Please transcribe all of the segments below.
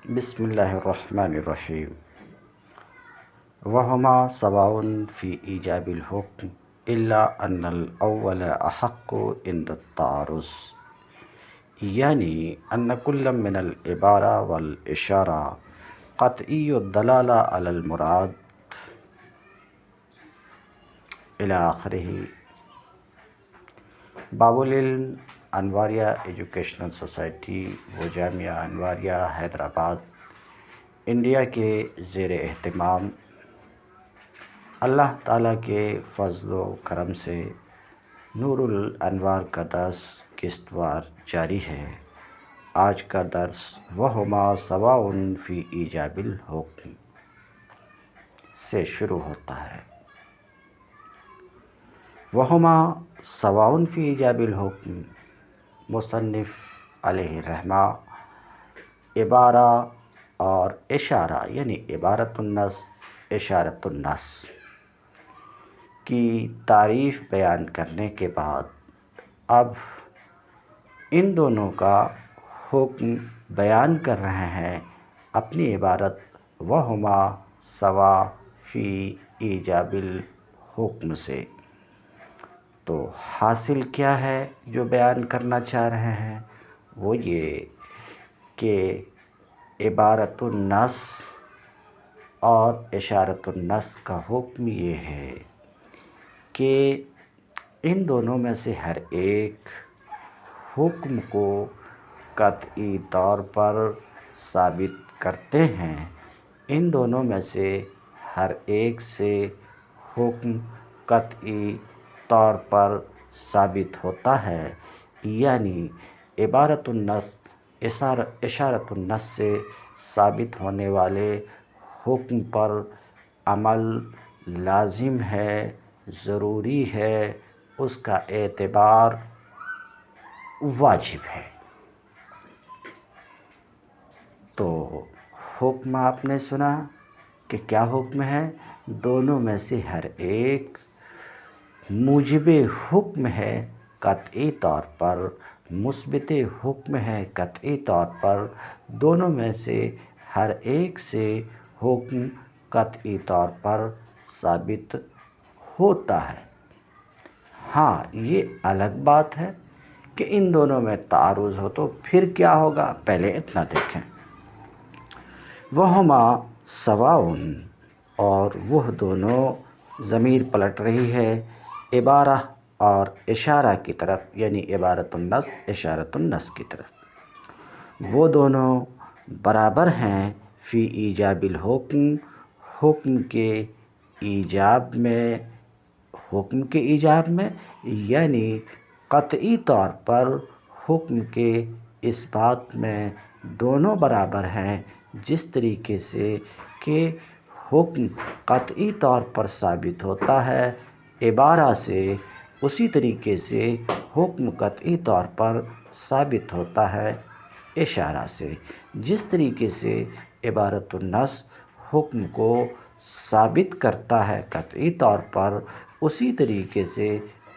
بسم اللہ الرحمن الرحیم وہما سواء فی ایجاب الحکم الا ان الاول احق عند التعارض، یعنی ان کل من العبارہ والاشارہ قطعی الدلالہ علی المراد الی آخرہ۔ باب العلم انواریہ ایجوکیشنل سوسائٹی و جامعہ انواریہ حیدرآباد انڈیا کے زیر اہتمام اللہ تعالیٰ کے فضل و کرم سے نور الانوار کا درس قسط وار جاری ہے۔ آج کا درس وہما سواء فی ایجاب الحکم سے شروع ہوتا ہے۔ وہما سواء فی ایجاب الحکم، مصنف علیہ الرحمہ عبارہ اور اشارہ یعنی عبارۃ النص اشارۃ النص کی تعریف بیان کرنے کے بعد اب ان دونوں کا حکم بیان کر رہے ہیں اپنی عبارت وہما سواء فی ایجاب الحکم سے۔ تو حاصل کیا ہے جو بیان کرنا چاہ رہے ہیں؟ وہ یہ کہ عبارۃ النص اور اشارۃ النص کا حکم یہ ہے کہ ان دونوں میں سے ہر ایک حکم کو قطعی طور پر ثابت کرتے ہیں۔ ان دونوں میں سے ہر ایک سے حکم قطعی طور پر ثابت ہوتا ہے، یعنی عبارۃ النص اشارۃ النص سے ثابت ہونے والے حکم پر عمل لازم ہے، ضروری ہے، اس کا اعتبار واجب ہے۔ تو حکم آپ نے سنا کہ کیا حکم ہے؟ دونوں میں سے ہر ایک موجب حکم ہے قطعی طور پر، مثبت حکم ہے قطعی طور پر، دونوں میں سے ہر ایک سے حکم قطعی طور پر ثابت ہوتا ہے۔ ہاں، یہ الگ بات ہے کہ ان دونوں میں تعارض ہو تو پھر کیا ہوگا، پہلے اتنا دیکھیں۔ وہما سواء، اور وہ دونوں ضمیر پلٹ رہی ہے عبارہ اور اشارہ کی طرف، یعنی عبارۃ النص اشارۃ النص کی طرف۔ وہ دونوں برابر ہیں فی ایجاب الحکم، حکم کے ایجاب میں، حکم کے ایجاب میں، یعنی قطعی طور پر حکم کے اس بات میں دونوں برابر ہیں جس طریقے سے کہ حکم قطعی طور پر ثابت ہوتا ہے عبارہ سے، اسی طریقے سے حکم قطعی طور پر ثابت ہوتا ہے اشارہ سے۔ جس طریقے سے عبارۃ النص حکم کو ثابت کرتا ہے قطعی طور پر، اسی طریقے سے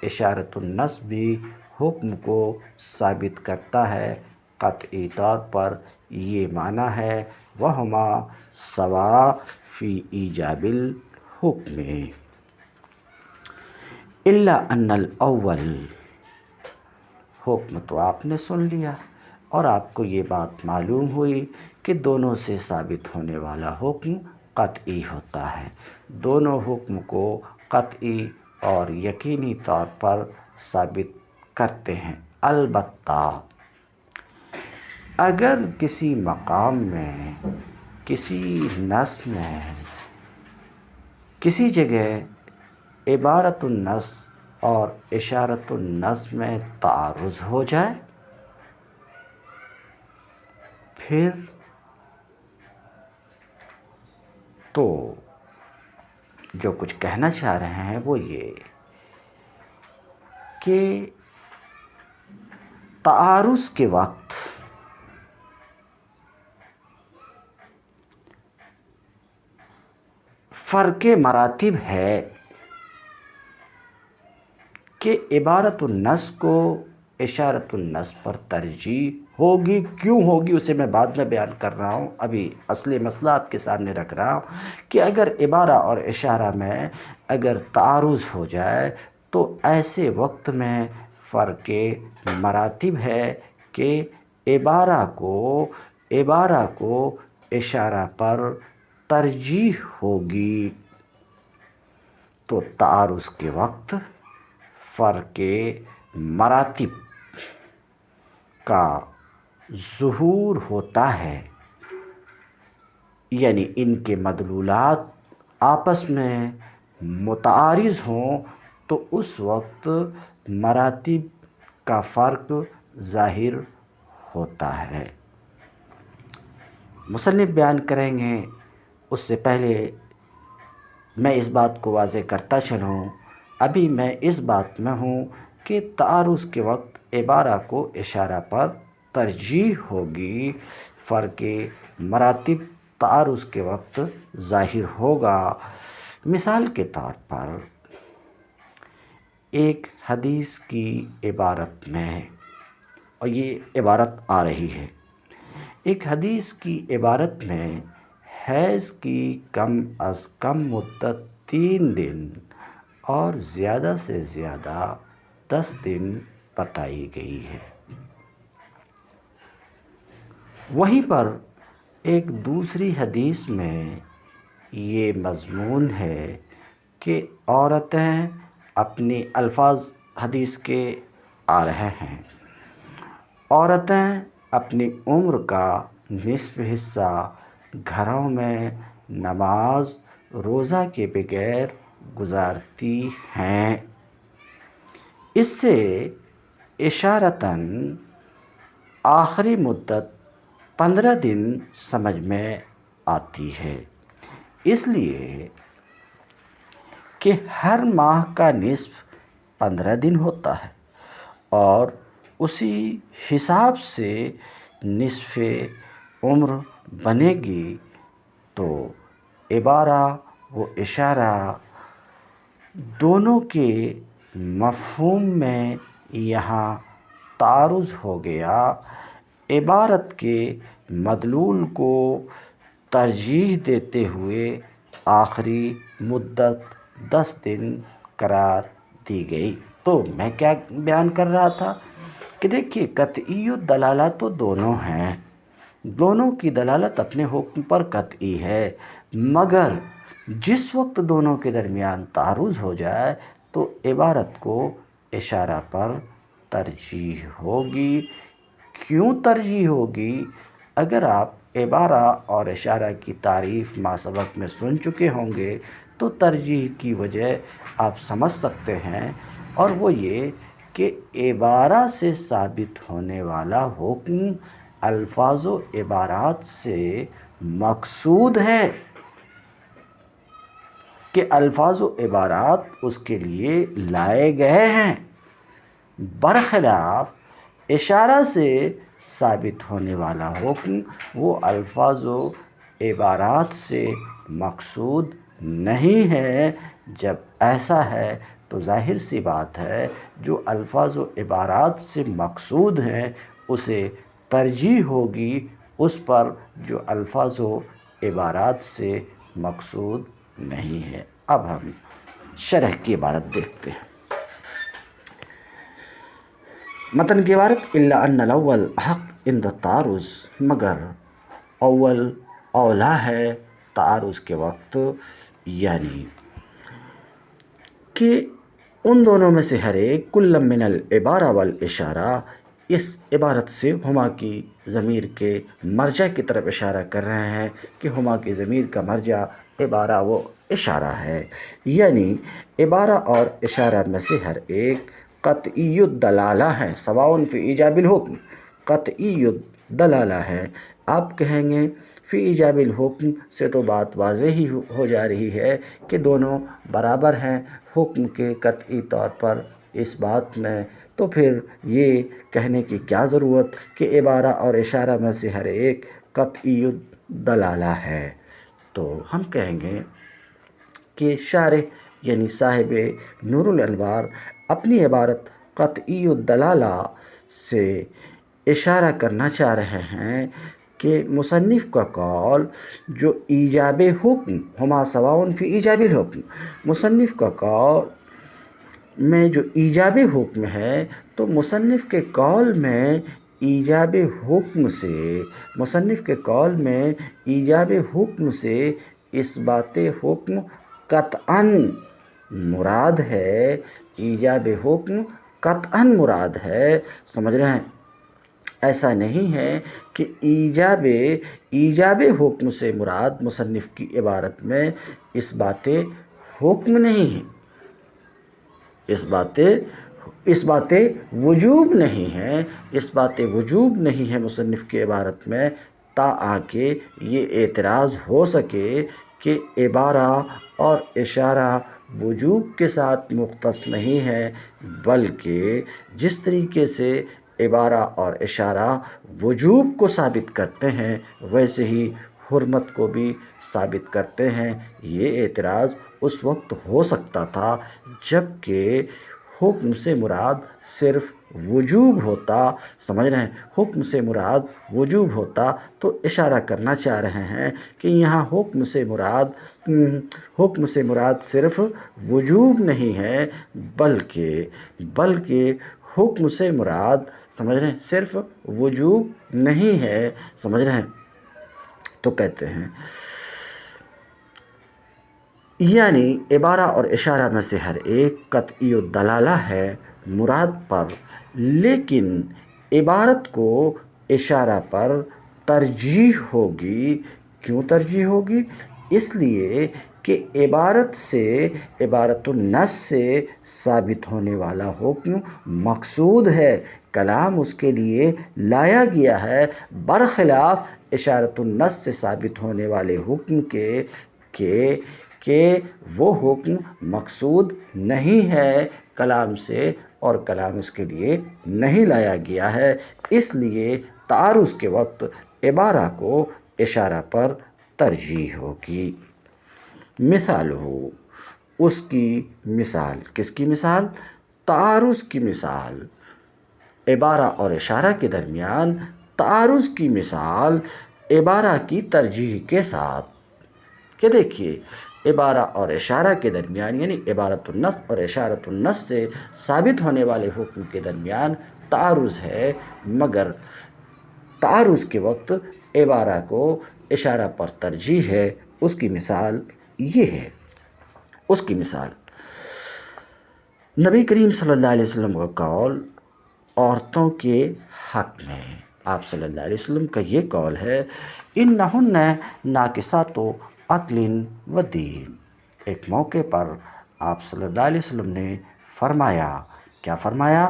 اشارۃ النص بھی حکم کو ثابت کرتا ہے قطعی طور پر۔ یہ معنی ہے وہما سواء فی ایجاب الحکم الا ان الاول۔ حکم تو آپ نے سن لیا اور آپ کو یہ بات معلوم ہوئی کہ دونوں سے ثابت ہونے والا حکم قطعی ہوتا ہے۔ دونوں حکم کو قطعی اور یقینی طور پر ثابت کرتے ہیں۔ البتہ اگر کسی مقام میں، کسی نص میں، کسی جگہ عبارۃ النص اور اشارۃ النص میں تعارض ہو جائے، پھر تو جو کچھ کہنا چاہ رہے ہیں وہ یہ کہ تعارض کے وقت فرق مراتب ہے کہ عبارۃ النص کو اشارۃ النص پر ترجیح ہوگی۔ کیوں ہوگی اسے میں بعد میں بیان کر رہا ہوں، ابھی اصلی مسئلہ آپ کے سامنے رکھ رہا ہوں کہ اگر عبارہ اور اشارہ میں اگر تعارض ہو جائے تو ایسے وقت میں فرق مراتب ہے کہ عبارہ کو اشارہ پر ترجیح ہوگی، تو تعارض کے وقت فرق مراتب کا ظہور ہوتا ہے، یعنی ان کے مدلولات آپس میں متعارض ہوں تو اس وقت مراتب کا فرق ظاہر ہوتا ہے۔ مصنف بیان کریں گے، اس سے پہلے میں اس بات کو واضح کرتا چلوں، ابھی میں اس بات میں ہوں کہ تعارض کے وقت عبارہ کو اشارہ پر ترجیح ہوگی، فرق مراتب تعارض کے وقت ظاہر ہوگا۔ مثال کے طور پر ایک حدیث کی عبارت میں، اور یہ عبارت آ رہی ہے، ایک حدیث کی عبارت میں حیض کی کم از کم مدت 3 دن اور زیادہ سے زیادہ 10 دن بتائی گئی ہے۔ وہیں پر ایک دوسری حدیث میں یہ مضمون ہے کہ عورتیں اپنی الفاظ حدیث کے آ رہے ہیں، عورتیں اپنی عمر کا نصف حصہ گھروں میں نماز روزہ کے بغیر گزارتی ہیں۔ اس سے اشارتاً آخری مدت 15 دن سمجھ میں آتی ہے، اس لیے کہ ہر ماہ کا نصف 15 دن ہوتا ہے اور اسی حساب سے نصف عمر بنے گی، تو عبارہ و اشارہ دونوں کے مفہوم میں یہاں تعارض ہو گیا۔ عبارت کے مدلول کو ترجیح دیتے ہوئے آخری مدت 10 دن قرار دی گئی۔ تو میں کیا بیان کر رہا تھا کہ دیکھیے، قطعی الدلالہ تو دونوں ہیں، دونوں کی دلالت اپنے حکم پر قطعی ہے، مگر جس وقت دونوں کے درمیان تعارض ہو جائے تو عبارت کو اشارہ پر ترجیح ہوگی۔ کیوں ترجیح ہوگی؟ اگر آپ عبارہ اور اشارہ کی تعریف ما سبق میں سن چکے ہوں گے تو ترجیح کی وجہ آپ سمجھ سکتے ہیں، اور وہ یہ کہ عبارہ سے ثابت ہونے والا حکم الفاظ و عبارات سے مقصود ہے، کہ الفاظ و عبارات اس کے لیے لائے گئے ہیں، برخلاف اشارہ سے ثابت ہونے والا حکم وہ الفاظ و عبارات سے مقصود نہیں ہے۔ جب ایسا ہے تو ظاہر سی بات ہے جو الفاظ و عبارات سے مقصود ہیں اسے ترجیح ہوگی اس پر جو الفاظ و عبارات سے مقصود نہیں ہے۔ اب ہم شرح کی عبارت دیکھتے ہیں۔ متن کی عبارت: الا ان الاول حق عند التعارض، مگر اول اولا ہے تعارض کے وقت، یعنی کہ ان دونوں میں سے ہر ایک کل من العبارہ والاشارہ، اس عبارت سے ہما کی ضمیر کے مرجع کی طرف اشارہ کر رہے ہیں کہ ہما کی ضمیر کا مرجع عبارہ و اشارہ ہے، یعنی عبارہ اور اشارہ میں سے ہر ایک قطعی الدلالہ ہے، سواء فی ایجاب الحکم، قطعی الدلالہ ہے۔ آپ کہیں گے فی ایجاب الحکم سے تو بات واضح ہی ہو جا رہی ہے کہ دونوں برابر ہیں حکم کے قطعی طور پر اس بات میں، تو پھر یہ کہنے کی کیا ضرورت کہ عبارہ اور اشارہ میں سے ہر ایک قطعی الدلالہ ہے۔ تو ہم کہیں گے کہ شارح یعنی صاحب نور الانوار اپنی عبارت قطعی الدلالہ سے اشارہ کرنا چاہ رہے ہیں کہ مصنف کا قول جو ایجاب حکم ہما سواء فی ایجاب الحکم، مصنف کا قول میں جو ایجاب حکم ہے تو مصنف کے قول میں ایجاب حکم سے، مصنف کے قول میں ایجاب حکم سے اس بات حکم قطعاً مراد ہے، ایجاب حکم قطعاً مراد ہے، سمجھ رہے ہیں؟ ایسا نہیں ہے کہ ایجاب حکم سے مراد مصنف کی عبارت میں اس بات حکم نہیں ہے، اس بات وجوب نہیں ہے، اس بات وجوب نہیں ہے مصنف کی عبارت میں، تاکہ یہ اعتراض ہو سکے کہ عبارہ اور اشارہ وجوب کے ساتھ مختص نہیں ہے، بلکہ جس طریقے سے عبارہ اور اشارہ وجوب کو ثابت کرتے ہیں ویسے ہی حرمت کو بھی ثابت کرتے ہیں۔ یہ اعتراض اس وقت ہو سکتا تھا جب کہ حکم سے مراد صرف وجوب ہوتا، سمجھ رہے ہیں؟ حکم سے مراد وجوب ہوتا تو اشارہ کرنا چاہ رہے ہیں کہ یہاں حکم سے مراد صرف وجوب نہیں ہے، بلکہ حکم سے مراد، سمجھ رہے ہیں، صرف وجوب نہیں ہے، سمجھ رہے ہیں؟ تو کہتے ہیں یعنی عبارہ اور اشارہ میں سے ہر ایک قطعی الدلالہ ہے مراد پر، لیکن عبارت کو اشارہ پر ترجیح ہوگی۔ کیوں ترجیح ہوگی؟ اس لیے کہ عبارت النص سے ثابت ہونے والا حکم مقصود ہے، کلام اس کے لیے لایا گیا ہے، برخلاف اشارت النص سے ثابت ہونے والے حکم کے کہ وہ حکم مقصود نہیں ہے کلام سے اور کلام اس کے لیے نہیں لایا گیا ہے، اس لیے تعارض کے وقت عبارہ کو اشارہ پر ترجیح ہوگی۔ مثال ہو، اس کی مثال، کس کی مثال؟ تعارض کی مثال، عبارہ اور اشارہ کے درمیان تعارض کی مثال عبارہ کی ترجیح کے ساتھ، کہ دیکھیے عبارہ اور اشارہ کے درمیان یعنی عبارت النص اور اشارت النص سے ثابت ہونے والے حکم کے درمیان تعارض ہے، مگر تعارض کے وقت عبارہ کو اشارہ پر ترجیح ہے۔ اس کی مثال یہ ہے، اس کی مثال نبی کریم صلی اللہ علیہ وسلم کا قول عورتوں کے حق میں، آپ صلی اللہ علیہ وسلم کا یہ قول ہے اِنَّهُنَّ نَاقِصَاتُ عَقْلٍ وَدِینٍ۔ ایک موقع پر آپ صلی اللہ علیہ وسلم نے فرمایا، کیا فرمایا؟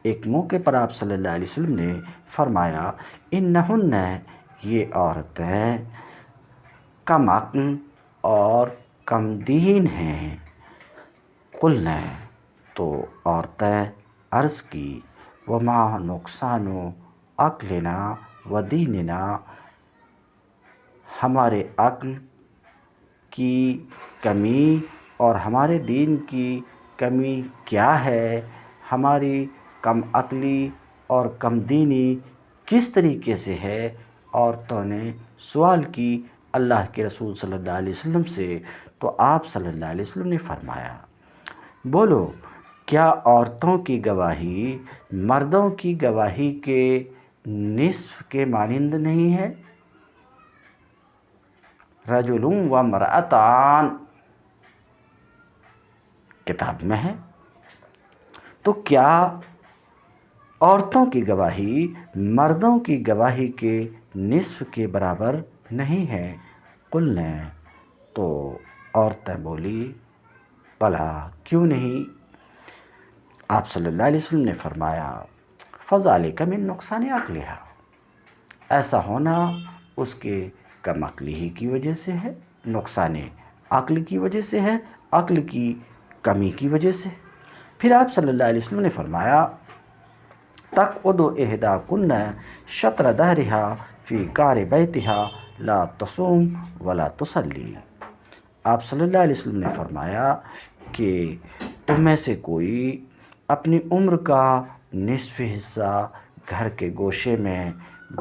ایک موقع پر آپ صلی اللہ علیہ وسلم نے فرمایا اِنَّهُنَّ، یہ عورتیں کم عقل اور کم دین ہیں۔ قلنا، تو عورتیں عرض کی وما نقصان عقلنا و دیننا، ہمارے عقل کی کمی اور ہمارے دین کی کمی کیا ہے؟ ہماری کم عقلی اور کم دینی کس طریقے سے ہے؟ عورتوں نے سوال کی اللہ کے رسول صلی اللہ علیہ وسلم سے، تو آپ صلی اللہ علیہ وسلم نے فرمایا بولو، کیا عورتوں کی گواہی مردوں کی گواہی کے نصف کے مانند نہیں ہے؟ رجل و امرأتان کتاب میں ہے، تو کیا عورتوں کی گواہی مردوں کی گواہی کے نصف کے برابر نہیں ہے؟ قلنا، تو عورتیں بولی بلا، کیوں نہیں؟ آپ صلی اللہ علیہ وسلم نے فرمایا فَذَلِكَ مِن نُقْصَانِ عَقْلِهَا، ایسا ہونا اس کے کم عقلی ہی کی وجہ سے ہے، نقصان عقل کی وجہ سے ہے، عقل کی کمی کی وجہ سے۔ پھر آپ صلی اللہ علیہ وسلم نے فرمایا تَقْعُدُ إِحْدَاكُنَّ شَطْرَ دَهْرِهَا فِي قَعْرِ بَيْتِهَا لَا تَصُومُ وَلَا تُصَلِّي۔ آپ صلی اللہ علیہ وسلم نے فرمایا کہ تم میں سے کوئی اپنی عمر کا نصف حصہ گھر کے گوشے میں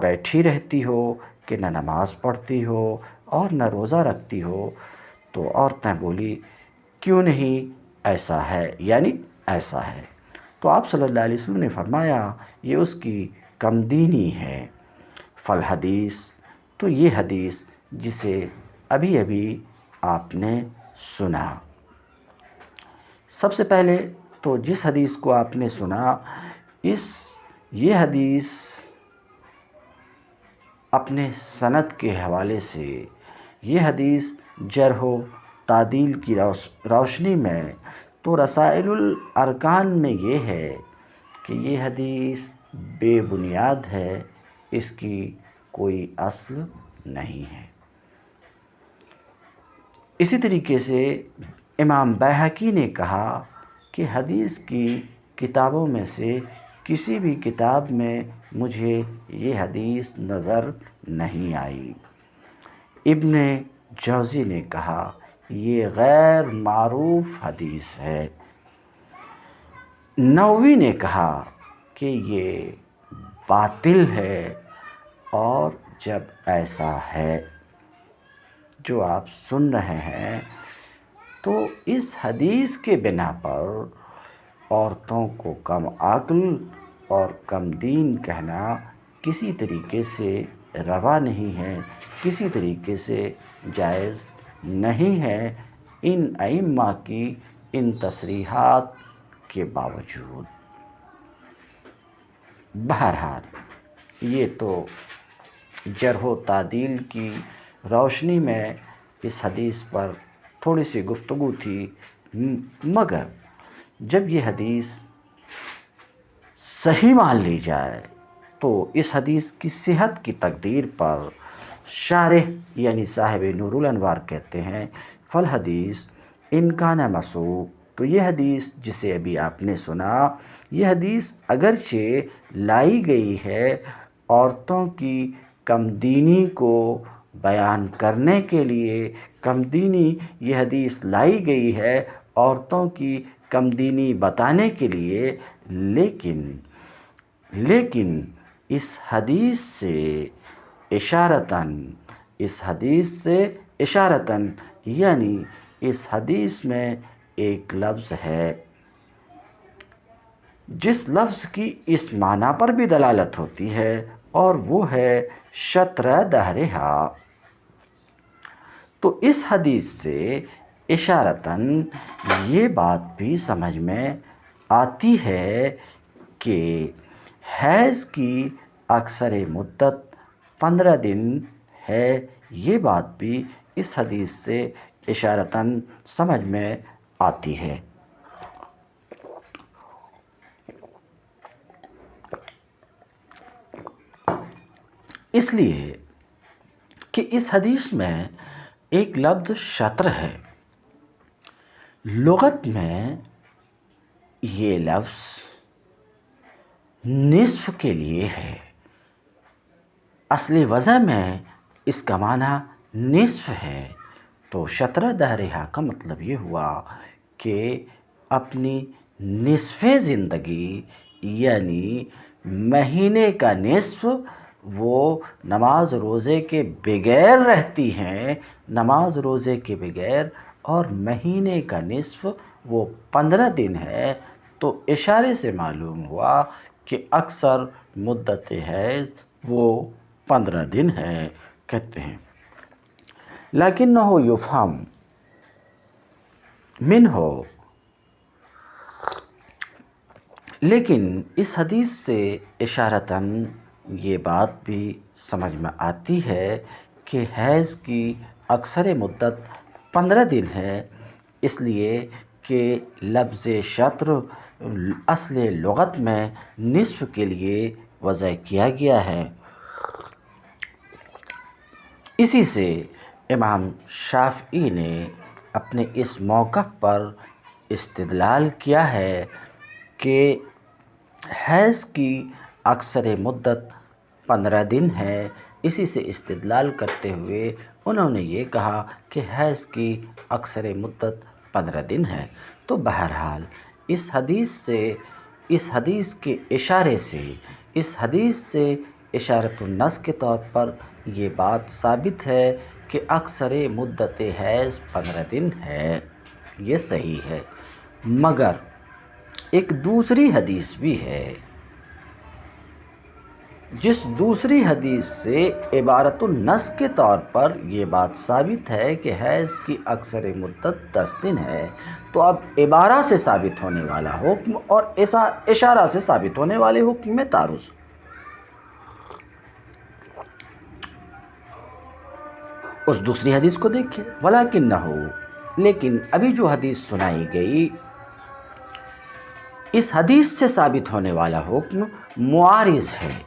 بیٹھی رہتی ہو کہ نہ نماز پڑھتی ہو اور نہ روزہ رکھتی ہو؟ تو عورتیں بولی کیوں نہیں ایسا ہے، یعنی ایسا ہے۔ تو آپ صلی اللہ علیہ وسلم نے فرمایا یہ اس کی کم دینی ہے۔ فالحدیث، تو یہ حدیث جسے ابھی ابھی آپ نے سنا، سب سے پہلے تو جس حدیث کو آپ نے سنا یہ حدیث اپنے سند کے حوالے سے، یہ حدیث جرح و تعدیل کی روشنی میں تو رسائل الارکان میں یہ ہے کہ یہ حدیث بے بنیاد ہے، اس کی کوئی اصل نہیں ہے۔ اسی طریقے سے امام بیہقی نے کہا کہ حدیث کی کتابوں میں سے کسی بھی کتاب میں مجھے یہ حدیث نظر نہیں آئی۔ ابن جوزی نے کہا یہ غیر معروف حدیث ہے۔ نووی نے کہا کہ یہ باطل ہے، اور جب ایسا ہے جو آپ سن رہے ہیں تو اس حدیث کے بنا پر عورتوں کو کم عقل اور کم دین کہنا کسی طریقے سے روا نہیں ہے، کسی طریقے سے جائز نہیں ہے، ان ائمہ کی ان تصریحات کے باوجود۔ بہرحال یہ تو جرح و تعدیل کی روشنی میں اس حدیث پر تھوڑی سی گفتگو تھی، مگر جب یہ حدیث صحیح مان لی جائے تو اس حدیث کی صحت کی تقدیر پر شارح یعنی صاحب نور الانوار کہتے ہیں فالحدیث ان کان مسوق، تو یہ حدیث جسے ابھی آپ نے سنا، یہ حدیث اگرچہ لائی گئی ہے عورتوں کی کم دینی کو بیان کرنے کے لیے، کم دینی یہ حدیث لائی گئی ہے عورتوں کی کم دینی بتانے کے لیے، لیکن اس حدیث سے اشارتاً یعنی اس حدیث میں ایک لفظ ہے جس لفظ کی اس معنی پر بھی دلالت ہوتی ہے، اور وہ ہے شطر دہرہا۔ تو اس حدیث سے اشارتاً یہ بات بھی سمجھ میں آتی ہے کہ حیض کی اکثر مدت 15 دن ہے، یہ بات بھی اس حدیث سے اشارتاً سمجھ میں آتی ہے۔ اس لیے کہ اس حدیث میں ایک لفظ شطر ہے، لغت میں یہ لفظ نصف کے لیے ہے، اصل وضع میں اس کا معنی نصف ہے۔ تو شطر دہرہا کا مطلب یہ ہوا کہ اپنی نصف زندگی یعنی مہینے کا نصف وہ نماز روزے کے بغیر رہتی ہیں، نماز روزے کے بغیر، اور مہینے کا نصف وہ 15 دن ہے۔ تو اشارے سے معلوم ہوا کہ اکثر مدت حیض وہ 15 دن ہے، کہتے ہیں۔ لیکنہ یفہم منہ، لیکن اس حدیث سے اشارتاً یہ بات بھی سمجھ میں آتی ہے کہ حیض کی اکثر مدت 15 دن ہے، اس لیے کہ لفظ شطر اصل لغت میں نصف کے لیے وضع کیا گیا ہے۔ اسی سے امام شافعی نے اپنے اس موقف پر استدلال کیا ہے کہ حیض کی اکثر مدت 15 دن ہے۔ اسی سے استدلال کرتے ہوئے انہوں نے یہ کہا کہ حیض کی اکثر مدت 15 دن ہے۔ تو بہرحال اس حدیث سے اس حدیث کے اشارے سے، اس حدیث سے اشارۃ النص کے طور پر یہ بات ثابت ہے کہ اکثر مدت حیض 15 دن ہے، یہ صحیح ہے۔ مگر ایک دوسری حدیث بھی ہے، جس دوسری حدیث سے عبارۃ النص کے طور پر یہ بات ثابت ہے کہ حیض کی اکثر مدت 10 دن ہے۔ تو اب عبارہ سے ثابت ہونے والا حکم اور اشارہ سے ثابت ہونے والے حکم میں تعارض۔ اس دوسری حدیث کو دیکھیں، وَلَكِنَّهُ، لیکن ابھی جو حدیث سنائی گئی، اس حدیث سے ثابت ہونے والا حکم معارض ہے،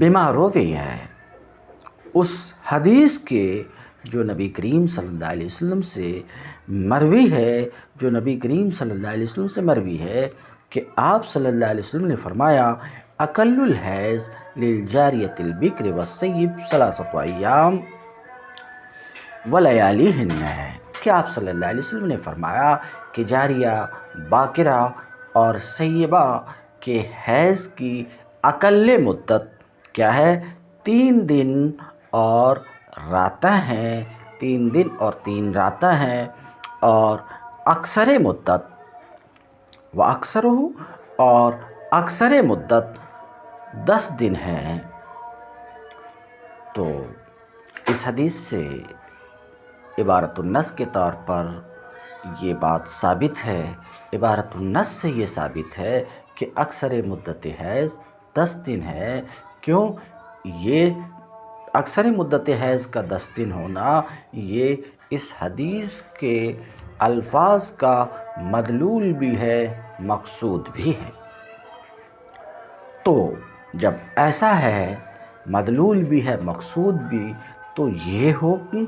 بما روی ہے، اس حدیث کے جو نبی کریم صلی اللہ علیہ وسلم سے مروی ہے، جو نبی کریم صلی اللہ علیہ وسلم سے مروی ہے کہ آپ صلی اللہ علیہ وسلم نے فرمایا اقل الحیض للجاریۃ البکر والثیب 3 ایام ولیالیہن ہے، کہ آپ صلی اللہ علیہ وسلم نے فرمایا کہ جاریہ، باکرہ اور سیبہ کے حیض کی اقل مدت کیا ہے؟ 3 دن اور راتیں ہیں، 3 دن اور 3 راتیں ہیں، اور اکثر مدت اور اکثر مدت 10 دن ہے۔ تو اس حدیث سے عبارۃ النص کے طور پر یہ بات ثابت ہے، عبارۃ النص سے یہ ثابت ہے کہ اکثر مدت حیض 10 دن ہے۔ کیوں؟ یہ اکثر مدت حیض کا 10 دن ہونا یہ اس حدیث کے الفاظ کا مدلول بھی ہے، مقصود بھی ہے۔ تو جب ایسا ہے، مدلول بھی ہے، مقصود بھی، تو یہ حکم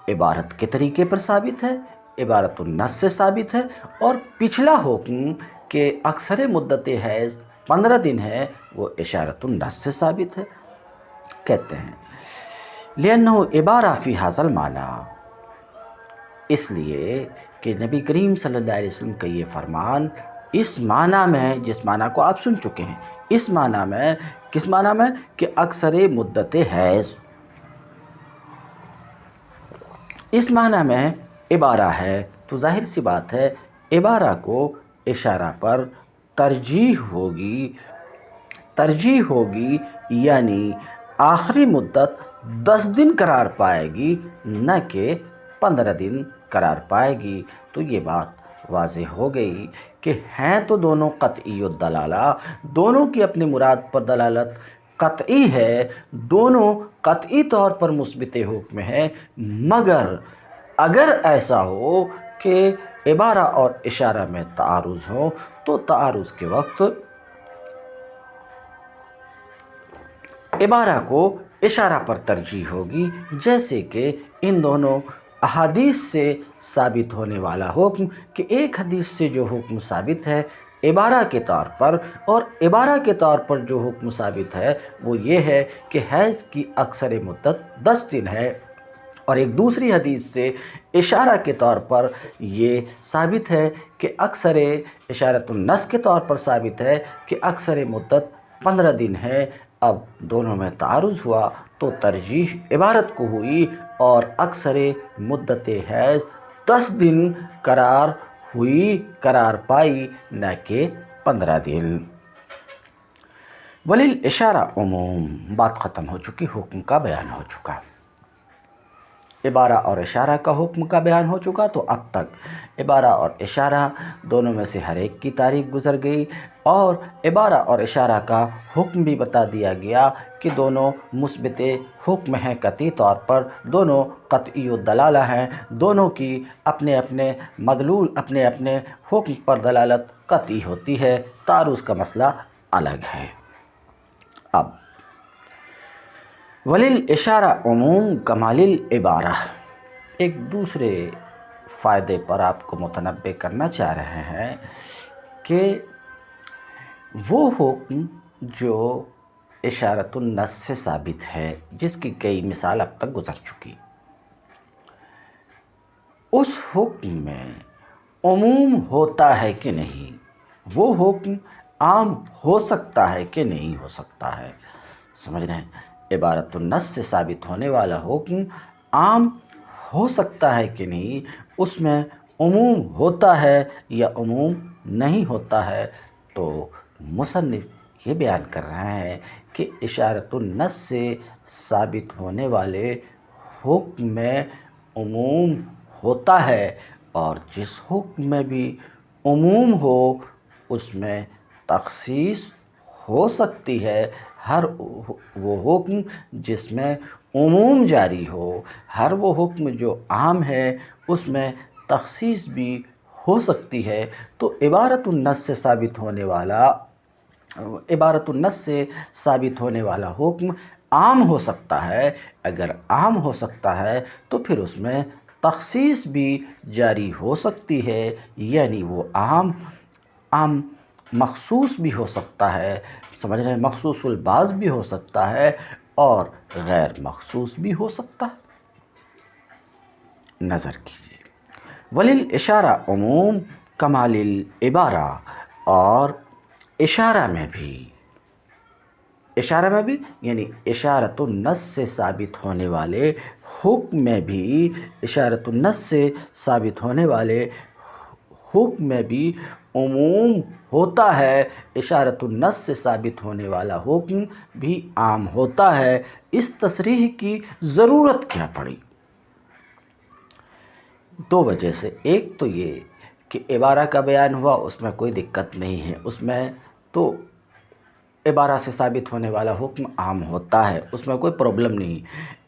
عبارت کے طریقے پر ثابت ہے، عبارۃ النص سے ثابت ہے، اور پچھلا حکم کہ اکثر مدت حیض 15 دن ہے وہ اشارۃ النص سے ثابت ہے۔ کہتے ہیں لِأَنَّهُ عبارہ فی ھذا المعنی، اس لیے کہ نبی کریم صلی اللہ علیہ وسلم کا یہ فرمان اس معنی میں، جس معنی کو آپ سن چکے ہیں، اس معنی میں، کس معنی میں؟ کہ اکثر مدت حیض، اس معنی میں عبارہ ہے، تو ظاہر سی بات ہے عبارہ کو اشارہ پر ترجیح ہوگی، یعنی آخری مدت 10 دن قرار پائے گی، نہ کہ 15 دن قرار پائے گی۔ تو یہ بات واضح ہو گئی کہ ہیں تو دونوں قطعی الدلالہ، دونوں کی اپنی مراد پر دلالت قطعی ہے، دونوں قطعی طور پر مثبت حکم ہے، مگر اگر ایسا ہو کہ عبارہ اور اشارہ میں تعارض ہو تو تعارض کے وقت عبارہ کو اشارہ پر ترجیح ہوگی، جیسے کہ ان دونوں احادیث سے ثابت ہونے والا حکم، کہ ایک حدیث سے جو حکم ثابت ہے عبارہ کے طور پر، اور عبارہ کے طور پر جو حکم ثابت ہے وہ یہ ہے کہ حیض کی اکثر مدت 10 دن ہے، اور ایک دوسری حدیث سے اشارہ کے طور پر یہ ثابت ہے کہ اکثر، اشارۃ النص کے طور پر ثابت ہے کہ اکثر مدت 15 دن ہے۔ اب دونوں میں تعارض ہوا تو ترجیح عبارت کو ہوئی، اور اکثر مدت حیض 10 دن قرار پائی، نہ کہ 15 دن۔ وللاشارہ عموم، بات ختم ہو چکی، حکم کا بیان ہو چکا، عبارہ اور اشارہ کا حکم کا بیان ہو چکا۔ تو اب تک عبارہ اور اشارہ دونوں میں سے ہر ایک کی تاریخ گزر گئی، اور عبارہ اور اشارہ کا حکم بھی بتا دیا گیا کہ دونوں مثبت حکم ہیں، قطعی طور پر دونوں قطعی الدلالہ ہیں، دونوں کی اپنے اپنے مدلول، اپنے اپنے حکم پر دلالت قطعی ہوتی ہے، تعارض کا مسئلہ الگ ہے۔ اب وللاشارہ عموم کما للعبارہ، ایک دوسرے فائدے پر آپ کو متنبہ کرنا چاہ رہے ہیں کہ وہ حکم جو اشارۃ النص سے ثابت ہے، جس کی کئی مثال اب تک گزر چکی، اس حکم میں عموم ہوتا ہے کہ نہیں، وہ حکم عام ہو سکتا ہے کہ نہیں ہو سکتا ہے۔ سمجھ رہے ہیں؟ عبارت النص سے ثابت ہونے والا حکم عام ہو سکتا ہے کہ نہیں، اس میں عموم ہوتا ہے یا عموم نہیں ہوتا ہے۔ تو مصنف یہ بیان کر رہے ہیں کہ اشارت النص سے ثابت ہونے والے حکم میں عموم ہوتا ہے، اور جس حکم میں بھی عموم ہو اس میں تخصیص ہو سکتی ہے۔ ہر وہ حکم جس میں عموم جاری ہو، ہر وہ حکم جو عام ہے اس میں تخصیص بھی ہو سکتی ہے۔ تو عبارت النص سے ثابت ہونے والا حکم عام ہو سکتا ہے۔ اگر عام ہو سکتا ہے تو پھر اس میں تخصیص بھی جاری ہو سکتی ہے، یعنی وہ عام مخصوص بھی ہو سکتا ہے، سمجھ رہے ہیں، مخصوص البعض بھی ہو سکتا ہے اور غیر مخصوص بھی ہو سکتا ہے۔ نظر کیجیے، وللاشارہ عموم کما للعبارہ، اور اشارہ میں بھی یعنی اشارت النص سے ثابت ہونے والے حکم میں بھی، اشارت النص سے ثابت ہونے والے حکم میں بھی عموم ہوتا ہے۔ اشارت النص سے ثابت ہونے والا حکم بھی عام ہوتا ہے۔ اس تصریح کی ضرورت کیا پڑی؟ دو وجہ سے، ایک تو یہ کہ عبارہ کا بیان ہوا، اس میں کوئی دقت نہیں ہے، اس میں تو عبارہ سے ثابت ہونے والا حکم عام ہوتا ہے، اس میں کوئی پرابلم نہیں۔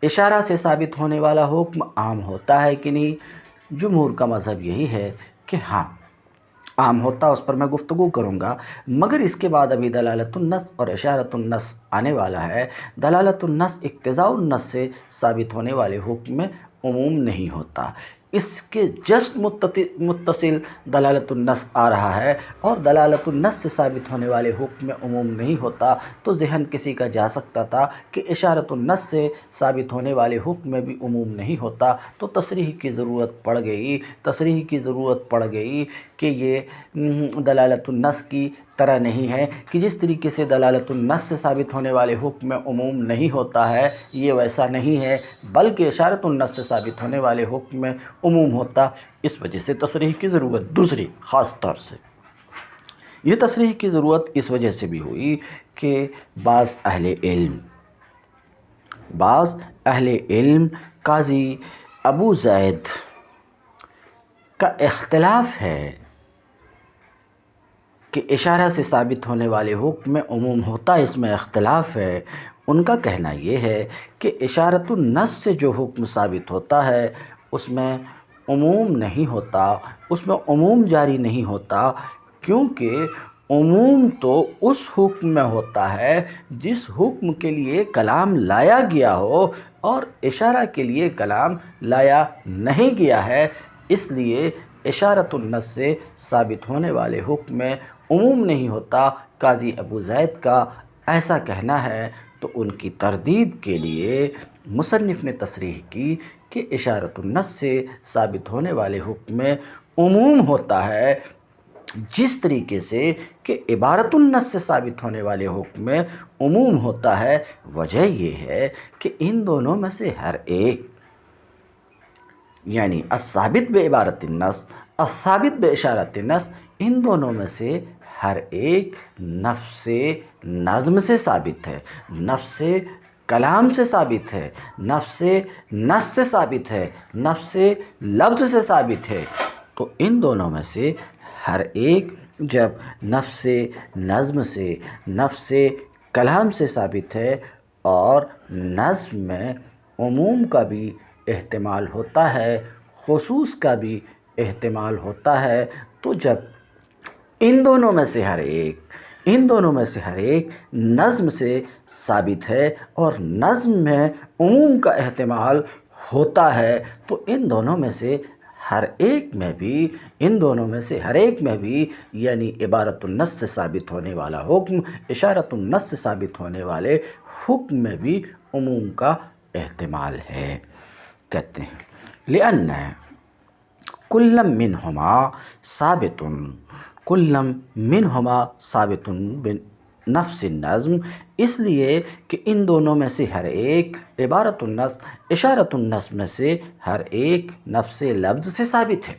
اشارہ سے ثابت ہونے والا حکم عام ہوتا ہے کہ نہیں؟ جمہور کا مذہب یہی ہے کہ ہاں عام ہوتا، اس پر میں گفتگو کروں گا، مگر اس کے بعد ابھی دلالت النص اور اشارت النص آنے والا ہے۔ دلالت النص اقتضاء النص سے ثابت ہونے والے حکم میں عموم نہیں ہوتا، اس کے جسٹ متصل دلالت النص آ رہا ہے، اور دلالت النص سے ثابت ہونے والے حکم میں عموم نہیں ہوتا، تو ذہن کسی کا جا سکتا تھا کہ اشارت النص سے ثابت ہونے والے حکم میں بھی عموم نہیں ہوتا، تو تصریح کی ضرورت پڑ گئی کہ یہ دلالت النص کی طرح نہیں ہے کہ جس طریقے سے دلالت النص سے ثابت ہونے والے حکم میں عموم نہیں ہوتا ہے، یہ ویسا نہیں ہے، بلکہ اشارت النص سے ثابت ہونے والے حکم میں عموم ہوتا۔ اس وجہ سے تصریح کی ضرورت، دوسری خاص طور سے یہ تصریح کی ضرورت اس وجہ سے بھی ہوئی کہ بعض اہل علم قاضی ابو زید کا اختلاف ہے کہ اشارہ سے ثابت ہونے والے حکم میں عموم ہوتا، اس میں اختلاف ہے۔ ان کا کہنا یہ ہے کہ اشارت النص سے جو حکم ثابت ہوتا ہے اس میں عموم نہیں ہوتا، اس میں عموم جاری نہیں ہوتا، کیونکہ عموم تو اس حکم میں ہوتا ہے جس حکم کے لیے کلام لایا گیا ہو، اور اشارہ کے لیے کلام لایا نہیں گیا ہے، اس لیے اشارت النص سے ثابت ہونے والے حکم میں عموم نہیں ہوتا۔ قاضی ابو زید کا ایسا کہنا ہے، تو ان کی تردید کے لیے مصنف نے تصریح کی کہ اشارت النص سے ثابت ہونے والے حکم میں عموم ہوتا ہے، جس طریقے سے کہ عبارت النص سے ثابت ہونے والے حکم میں عموم ہوتا ہے۔ وجہ یہ ہے کہ ان دونوں میں سے ہر ایک، یعنی الثابت بعبارت النص، الثابت باشارت النص، ان دونوں میں سے ہر ایک نفس نظم سے ثابت ہے، نفس کلام سے ثابت ہے، نفس نص سے ثابت ہے، نفس لفظ سے ثابت ہے۔ تو ان دونوں میں سے ہر ایک جب نفس نظم سے، نفس کلام سے ثابت ہے، اور نظم میں عموم کا بھی احتمال ہوتا ہے، خصوص کا بھی احتمال ہوتا ہے، تو جب ان دونوں میں سے ہر ایک نظم سے ثابت ہے اور نظم میں عموم کا احتمال ہوتا ہے، تو ان دونوں میں سے ہر ایک میں بھی یعنی عبارت النص سے ثابت ہونے والا حکم، اشارت النص سے ثابت ہونے والے حکم میں بھی عموم کا احتمال ہے۔ کہتے ہیں لأن کلم منہما ثابت، کلم منہما ثابت بنفس النظم، اس لیے کہ ان دونوں میں سے ہر ایک عبارت النص اشارۃ النص میں سے ہر ایک نفس لفظ سے ثابت ہے۔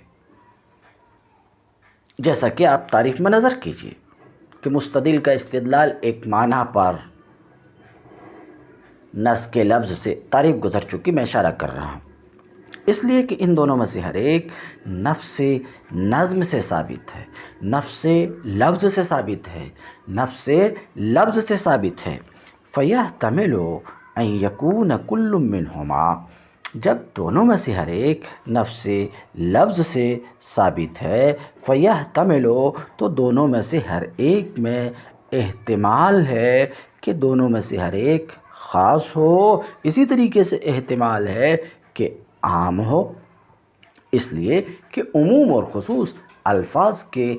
جیسا کہ آپ تعریف میں نظر کیجئے کہ مستدل کا استدلال ایک معنی پر نص کے لفظ سے تعریف گزر چکی، میں اشارہ کر رہا ہوں، اس لیے کہ ان دونوں میں سے ہر ایک نفس نظم سے ثابت ہے، نفس لفظ سے ثابت ہے، نفس لفظ سے ثابت ہے۔ فَيَحْتَمِلُ أَن يَكُونَ كُلٌّ مِّنْهُمَا، جب دونوں میں سے ہر ایک نفس لفظ سے ثابت ہے، فَيَحْتَمِلُ، تو دونوں میں سے ہر ایک میں احتمال ہے کہ دونوں میں سے ہر ایک خاص ہو، اسی طریقے سے احتمال ہے کہ عام ہو، اس لیے کہ عموم اور خصوص الفاظ کے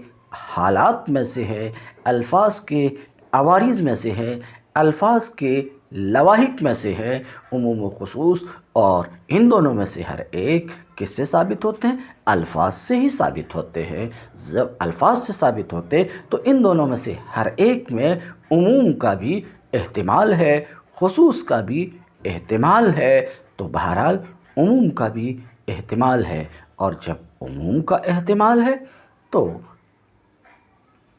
حالات میں سے ہے، الفاظ کے عوارض میں سے ہے، الفاظ کے لواحق میں سے ہے۔ عموم و خصوص اور ان دونوں میں سے ہر ایک کس سے ثابت ہوتے ہیں؟ الفاظ سے ہی ثابت ہوتے ہیں۔ جب الفاظ سے ثابت ہوتے تو ان دونوں میں سے ہر ایک میں عموم کا بھی احتمال ہے، خصوص کا بھی احتمال ہے، تو بہرحال عموم کا بھی احتمال ہے، اور جب عموم کا احتمال ہے تو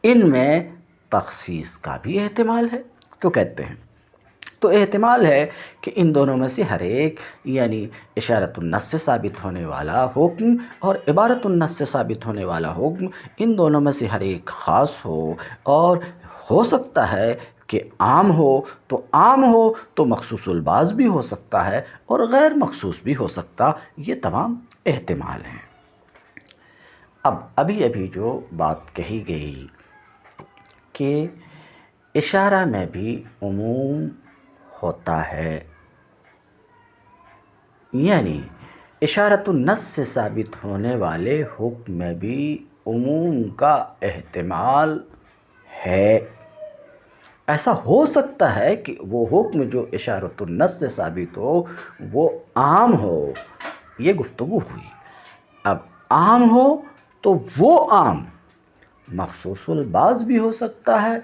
ان میں تخصیص کا بھی احتمال ہے۔ کیوں کہتے ہیں؟ تو احتمال ہے کہ ان دونوں میں سے ہر ایک، یعنی اشارۃ النص سے ثابت ہونے والا حکم اور عبارۃ النص سے ثابت ہونے والا حکم، ان دونوں میں سے ہر ایک خاص ہو، اور ہو سکتا ہے کہ عام ہو، تو عام ہو تو مخصوص البعض بھی ہو سکتا ہے اور غیر مخصوص بھی ہو سکتا، یہ تمام احتمال ہیں۔ اب ابھی جو بات کہی گئی کہ اشارہ میں بھی عموم ہوتا ہے، یعنی اشارۃ النص سے ثابت ہونے والے حکم میں بھی عموم کا احتمال ہے۔ ایسا ہو سکتا ہے کہ وہ حکم جو اشارۃ النص سے ثابت ہو وہ عام ہو، یہ گفتگو ہوئی۔ اب عام ہو تو وہ عام مخصوص البعض بھی ہو سکتا ہے،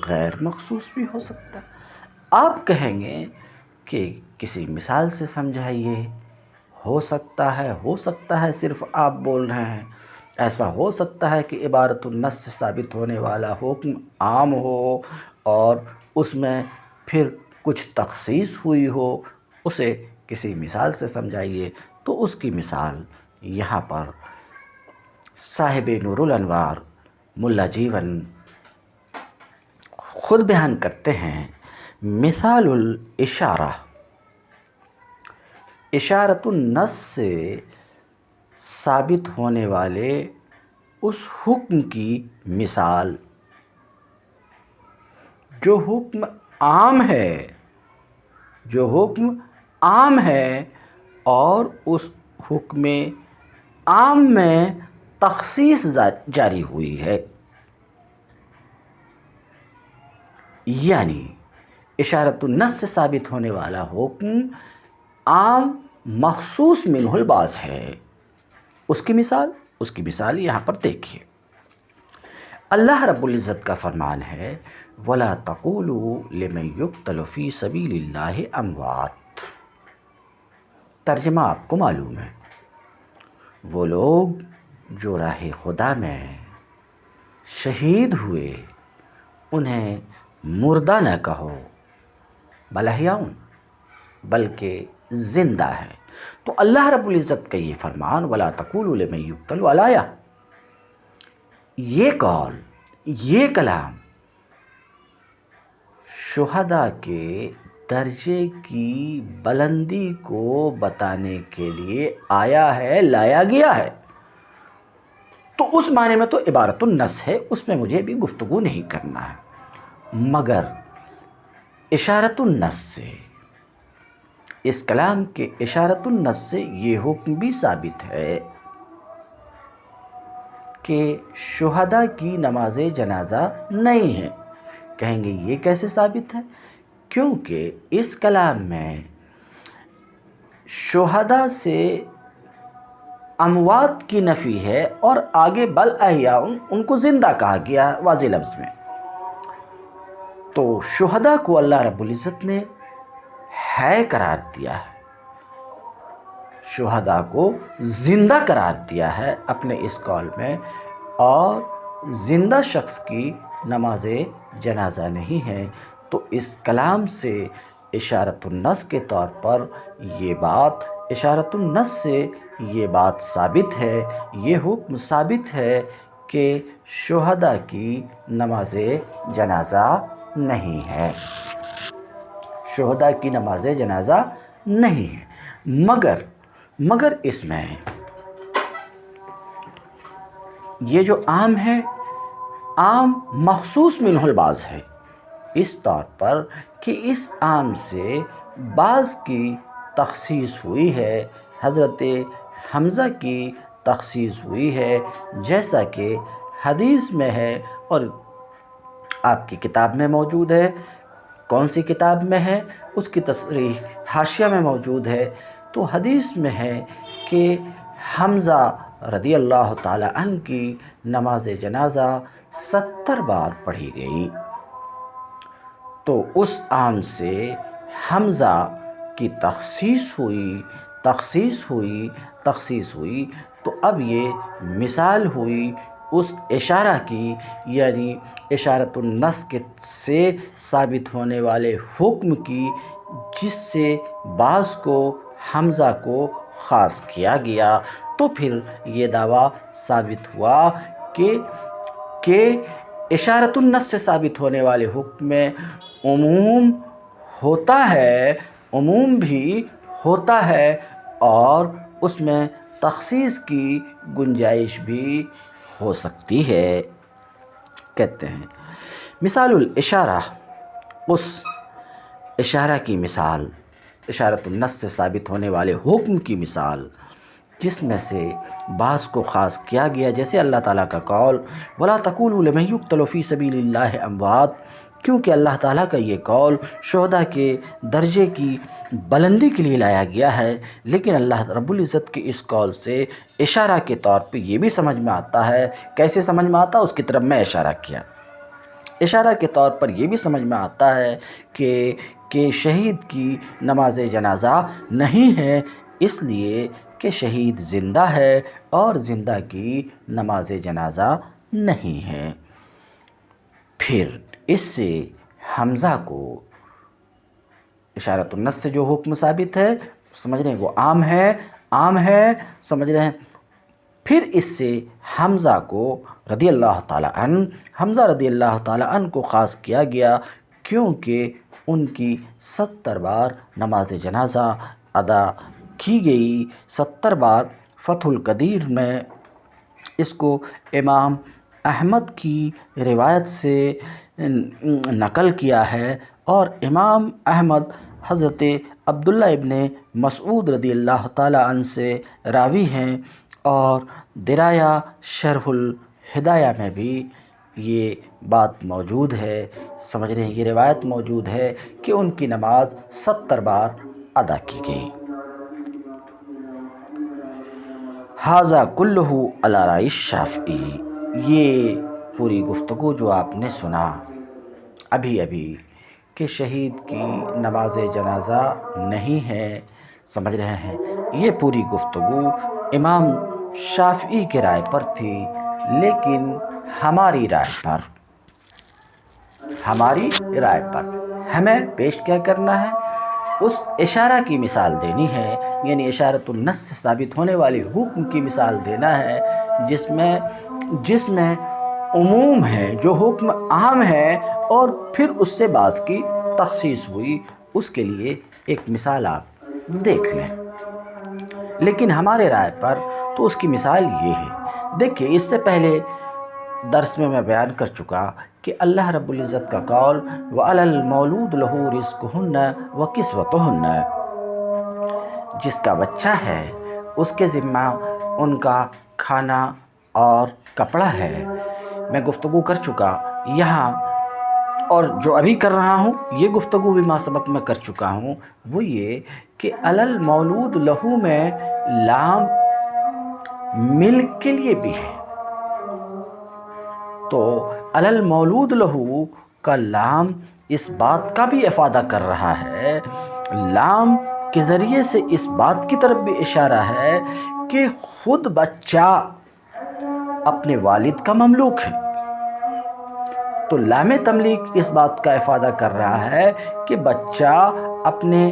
غیر مخصوص بھی ہو سکتا ہے۔ آپ کہیں گے کہ کسی مثال سے سمجھائیے، ہو سکتا ہے صرف آپ بول رہے ہیں۔ ایسا ہو سکتا ہے کہ عبارۃ النص سے ثابت ہونے والا حکم عام ہو اور اس میں پھر کچھ تخصیص ہوئی ہو، اسے کسی مثال سے سمجھائیے۔ تو اس کی مثال یہاں پر صاحب نور الانوار ملا جیون خود بیان کرتے ہیں۔ مثال الاشارہ، اشارۃ النص سے ثابت ہونے والے اس حکم کی مثال جو حکم عام ہے اور اس حکم عام میں تخصیص جاری ہوئی ہے، یعنی اشارۃ النص سے ثابت ہونے والا حکم عام مخصوص منہ البعض ہے۔ اس کی مثال یہاں پر دیکھیے۔ اللہ رب العزت کا فرمان ہے وَلَا تَقُولُوا لِمَن يُقْتَلُ فِي سَبِيلِ اللَّهِ أَمْوَاتٌ۔ ترجمہ آپ کو معلوم ہے، وہ لوگ جو راہ خدا میں شہید ہوئے انہیں مردہ نہ کہو، بل احیاء، بلکہ زندہ ہے۔ تو اللہ رب العزت کا یہ فرمان وَلَا تَقُولُوا لِمَن يُقْتَلُ عَلَایہ، یہ قول، یہ کلام شہداء کے درجے کی بلندی کو بتانے کے لیے آیا ہے، لایا گیا ہے۔ تو اس معنی میں تو عبارۃ النص ہے، اس میں مجھے بھی گفتگو نہیں کرنا ہے، مگر اشارۃ النص سے، اس کلام کے اشارۃ النص سے یہ حکم بھی ثابت ہے کہ شہداء کی نماز جنازہ نہیں ہے۔ کہیں گے یہ کیسے ثابت ہے؟ کیونکہ اس کلام میں شہداء سے اموات کی نفی ہے اور آگے بل احیاء ان کو زندہ کہا گیا واضح لفظ میں. تو شہداء کو اللہ رب العزت نے حی قرار دیا ہے، شہداء کو زندہ قرار دیا ہے اپنے اس قول میں، اور زندہ شخص کی نماز جنازہ نہیں ہے. تو اس کلام سے اشارۃ النص کے طور پر یہ بات، اشارۃ النص سے یہ بات ثابت ہے، یہ حکم ثابت ہے کہ شہداء کی نماز جنازہ نہیں ہے، شہداء کی نماز جنازہ نہیں ہے. مگر اس میں یہ جو عام ہے، عام مخصوص منہ البعض ہے، اس طور پر کہ اس عام سے بعض کی تخصیص ہوئی ہے. حضرت حمزہ کی تخصیص ہوئی ہے، جیسا کہ حدیث میں ہے اور آپ کی کتاب میں موجود ہے. کون سی کتاب میں ہے؟ اس کی تصریح حاشیہ میں موجود ہے. تو حدیث میں ہے کہ حمزہ رضی اللہ تعالی عنہ کی نماز جنازہ 70 بار پڑھی گئی. تو اس عام سے حمزہ کی تخصیص ہوئی تو اب یہ مثال ہوئی اس اشارہ کی، یعنی اشارۃ النص سے ثابت ہونے والے حکم کی، جس سے بعض کو حمزہ کو خاص کیا گیا. تو پھر یہ دعویٰ ثابت ہوا کہ اشارۃ النص سے ثابت ہونے والے حکم میں عموم ہوتا ہے، عموم بھی ہوتا ہے، اور اس میں تخصیص کی گنجائش بھی ہو سکتی ہے. کہتے ہیں مثال الاشارہ، اس اشارہ کی مثال، اشارۃ النص سے ثابت ہونے والے حکم کی مثال جس میں سے بعض کو خاص کیا گیا، جیسے اللہ تعالیٰ کا قول وَلَا تَقُولُوا لِمَن يُقْتَلُ فِي سَبِيلِ اللَّهِ اموات، کیونکہ اللہ تعالیٰ کا یہ قول شہداء کے درجے کی بلندی کے لیے لایا گیا ہے. لیکن اللہ رب العزت کے اس قول سے اشارہ کے طور پہ یہ بھی سمجھ میں آتا ہے. کیسے سمجھ میں آتا؟ اس کی طرف میں اشارہ کیا. اشارہ کے طور پر یہ بھی سمجھ میں آتا ہے کہ شہید کی نماز جنازہ نہیں ہے، اس لیے کہ شہید زندہ ہے اور زندہ کی نماز جنازہ نہیں ہے. پھر اس سے حمزہ کو اشارۃ النص سے جو حکم ثابت ہے، سمجھ رہے ہیں، وہ عام ہے، سمجھ رہے ہیں. پھر اس سے حمزہ کو رضی اللہ تعالیٰ عنہ کو خاص کیا گیا، کیونکہ ان کی 70 بار نماز جنازہ ادا کی گئی. 70 بار فتح القدیر میں اس کو امام احمد کی روایت سے نقل کیا ہے، اور امام احمد حضرت عبداللہ ابن مسعود رضی اللہ تعالیٰ عنہ سے راوی ہیں، اور درایا شرح الہدایہ میں بھی یہ بات موجود ہے، سمجھ رہے ہیں، یہ روایت موجود ہے کہ ان کی نماز 70 بار ادا کی گئی. ھذا کلہ علی رأی الشافعی، یہ پوری گفتگو جو آپ نے سنا ابھی کہ شہید کی نماز جنازہ نہیں ہے، سمجھ رہے ہیں، یہ پوری گفتگو امام شافعی کے رائے پر تھی. لیکن ہماری رائے پر ہمیں پیش کیا کرنا ہے؟ اس اشارہ کی مثال دینی ہے، یعنی اشارۃ النص سے ثابت ہونے والے حکم کی مثال دینا ہے، جس میں عموم ہے، جو حکم عام ہے اور پھر اس سے بعض کی تخصیص ہوئی. اس کے لیے ایک مثال آپ دیکھ لیں. لیکن ہمارے رائے پر تو اس کی مثال یہ ہے. دیکھیے، اس سے پہلے درس میں بیان کر چکا کہ اللہ رب العزت کا قول وَعَلَى الْمَوْلُودِ لَهُ رِزْقُهُنَّ وَكِسْوَتُهُنَّ، جس کا بچہ ہے اس کے ذمہ ان کا کھانا اور کپڑا ہے. میں گفتگو کر چکا یہاں، اور جو ابھی کر رہا ہوں یہ گفتگو بھی ما سبق میں کر چکا ہوں، وہ یہ کہ علی المولود لہو میں لام ملک کے لیے بھی ہے۔ تو علی المولود لہو کا لام اس بات کا بھی افادہ کر رہا ہے، لام کے ذریعے سے اس بات کی طرف بھی اشارہ ہے کہ خود بچہ اپنے والد کا مملوک ہے۔ تو لام تملیک اس بات کا افادہ کر رہا ہے کہ بچہ اپنے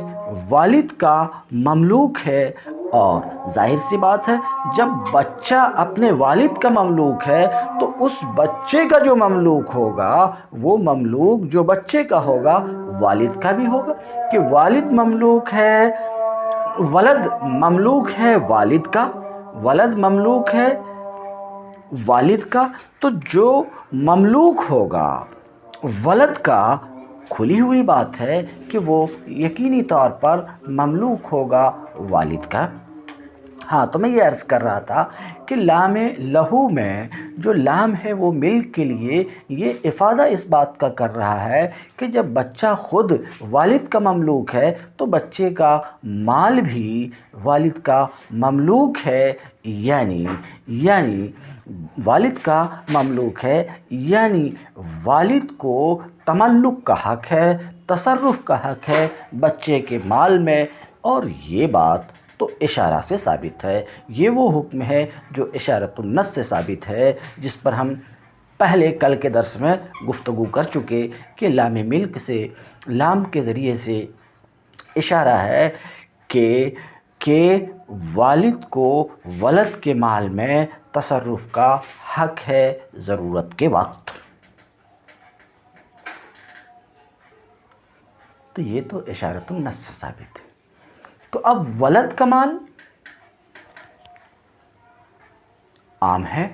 والد کا مملوک ہے، اور ظاہر سی بات ہے جب بچہ اپنے والد کا مملوک ہے تو اس بچے کا جو مملوک ہوگا وہ مملوک جو بچے کا ہوگا والد کا بھی ہوگا، کہ والد مملوک ہے، ولد مملوک ہے والد کا، ولد مملوک ہے والد کا، تو جو مملوک ہوگا ولد کا کھلی ہوئی بات ہے کہ وہ یقینی طور پر مملوک ہوگا والد کا۔ ہاں، تو میں یہ عرض کر رہا تھا کہ لام لہو میں جو لام ہے وہ ملک کے لیے یہ افادہ اس بات کا کر رہا ہے کہ جب بچہ خود والد کا مملوک ہے تو بچے کا مال بھی والد کا مملوک ہے، یعنی والد کا مملوک ہے، یعنی والد کو تملک کا حق ہے، تصرف کا حق ہے بچے کے مال میں، اور یہ بات تو اشارہ سے ثابت ہے۔ یہ وہ حکم ہے جو اشارۃ النص سے ثابت ہے، جس پر ہم پہلے کل کے درس میں گفتگو کر چکے کہ لام ملک سے، لام کے ذریعے سے اشارہ ہے کہ والد کو ولد کے مال میں تصرف کا حق ہے ضرورت کے وقت۔ تو یہ تو اشارۃ النص سے ثابت ہے۔ تو اب ولد کا مال عام ہے،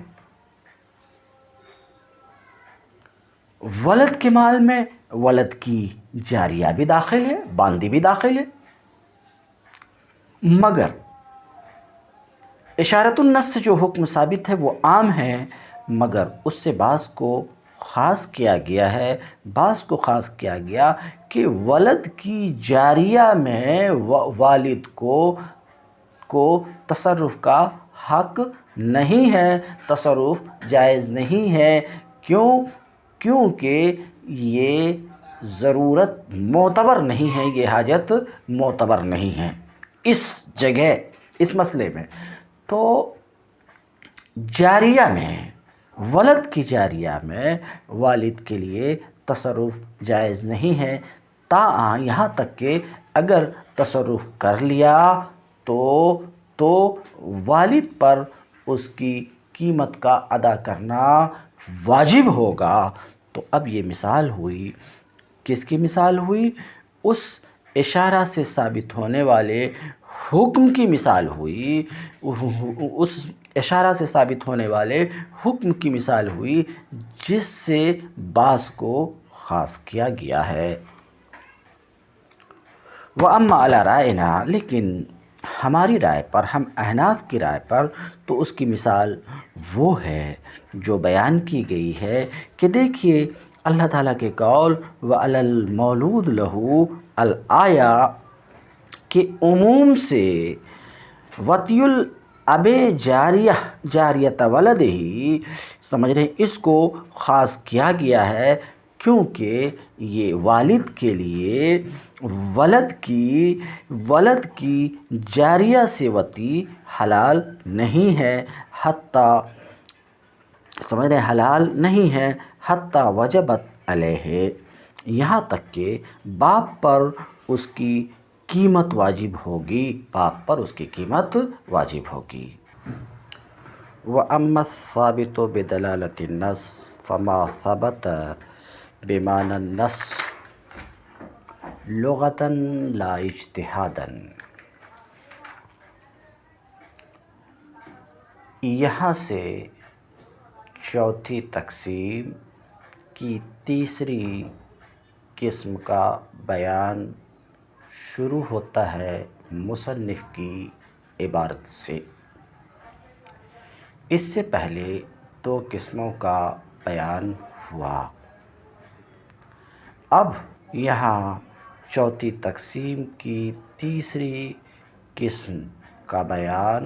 ولد کے مال میں ولد کی جاریہ بھی داخل ہے، باندی بھی داخل ہے، مگر اشارۃ النص سے جو حکم ثابت ہے وہ عام ہے، مگر اس سے بعض کو خاص کیا گیا ہے، بعض کو خاص کیا گیا کہ ولد کی جاریہ میں والد کو تصرف کا حق نہیں ہے، تصرف جائز نہیں ہے۔ کیونکہ یہ ضرورت معتبر نہیں ہے، یہ حاجت معتبر نہیں ہے اس جگہ، اس مسئلے میں۔ تو جاریہ میں، ولد کی جاریہ میں والد کے لیے تصرف جائز نہیں ہے، یہاں تک کہ اگر تصرف کر لیا تو والد پر اس کی قیمت کا ادا کرنا واجب ہوگا۔ تو اب یہ مثال ہوئی، کس کی مثال ہوئی؟ اس اشارہ سے ثابت ہونے والے حکم کی مثال ہوئی، اس اشارہ سے ثابت ہونے والے حکم کی مثال ہوئی جس سے بعض کو خاص کیا گیا ہے۔ وَأَمَّا عَلَىٰ رَائِنَا، لیکن ہماری رائے پر، ہم احناف کی رائے پر، تو اس کی مثال وہ ہے جو بیان کی گئی ہے کہ دیکھیے اللہ تعالیٰ کے قول وَعَلَى الْمَوْلُودِ لَهُ الآیہ کے عموم سے وطی الاب جاریۃ ولدہ، سمجھ رہے ہیں، اس کو خاص کیا گیا ہے کیونکہ یہ والد کے لیے ولد کی جاریہ سے وطی حلال نہیں ہے، سمجھ رہے ہیں، حلال نہیں ہے، حتیٰ وجبت علیہ، یہاں تک کہ باپ پر اس کی قیمت واجب ہوگی، باپ پر اس کی قیمت واجب ہوگی۔ وَأَمَّا الثَّابِتُ بِدَلَالَةِ النَّصِّ فَمَا ثَبَتَ بِمَعْنَى النَّصِّ لُغَةً لَا اجْتِهَادًا۔ یہاں سے چوتھی تقسیم کی تیسری قسم کا بیان شروع ہوتا ہے مصنف کی عبارت سے۔ اس سے پہلے دو قسموں کا بیان ہوا، اب یہاں چوتھی تقسیم کی تیسری قسم کا بیان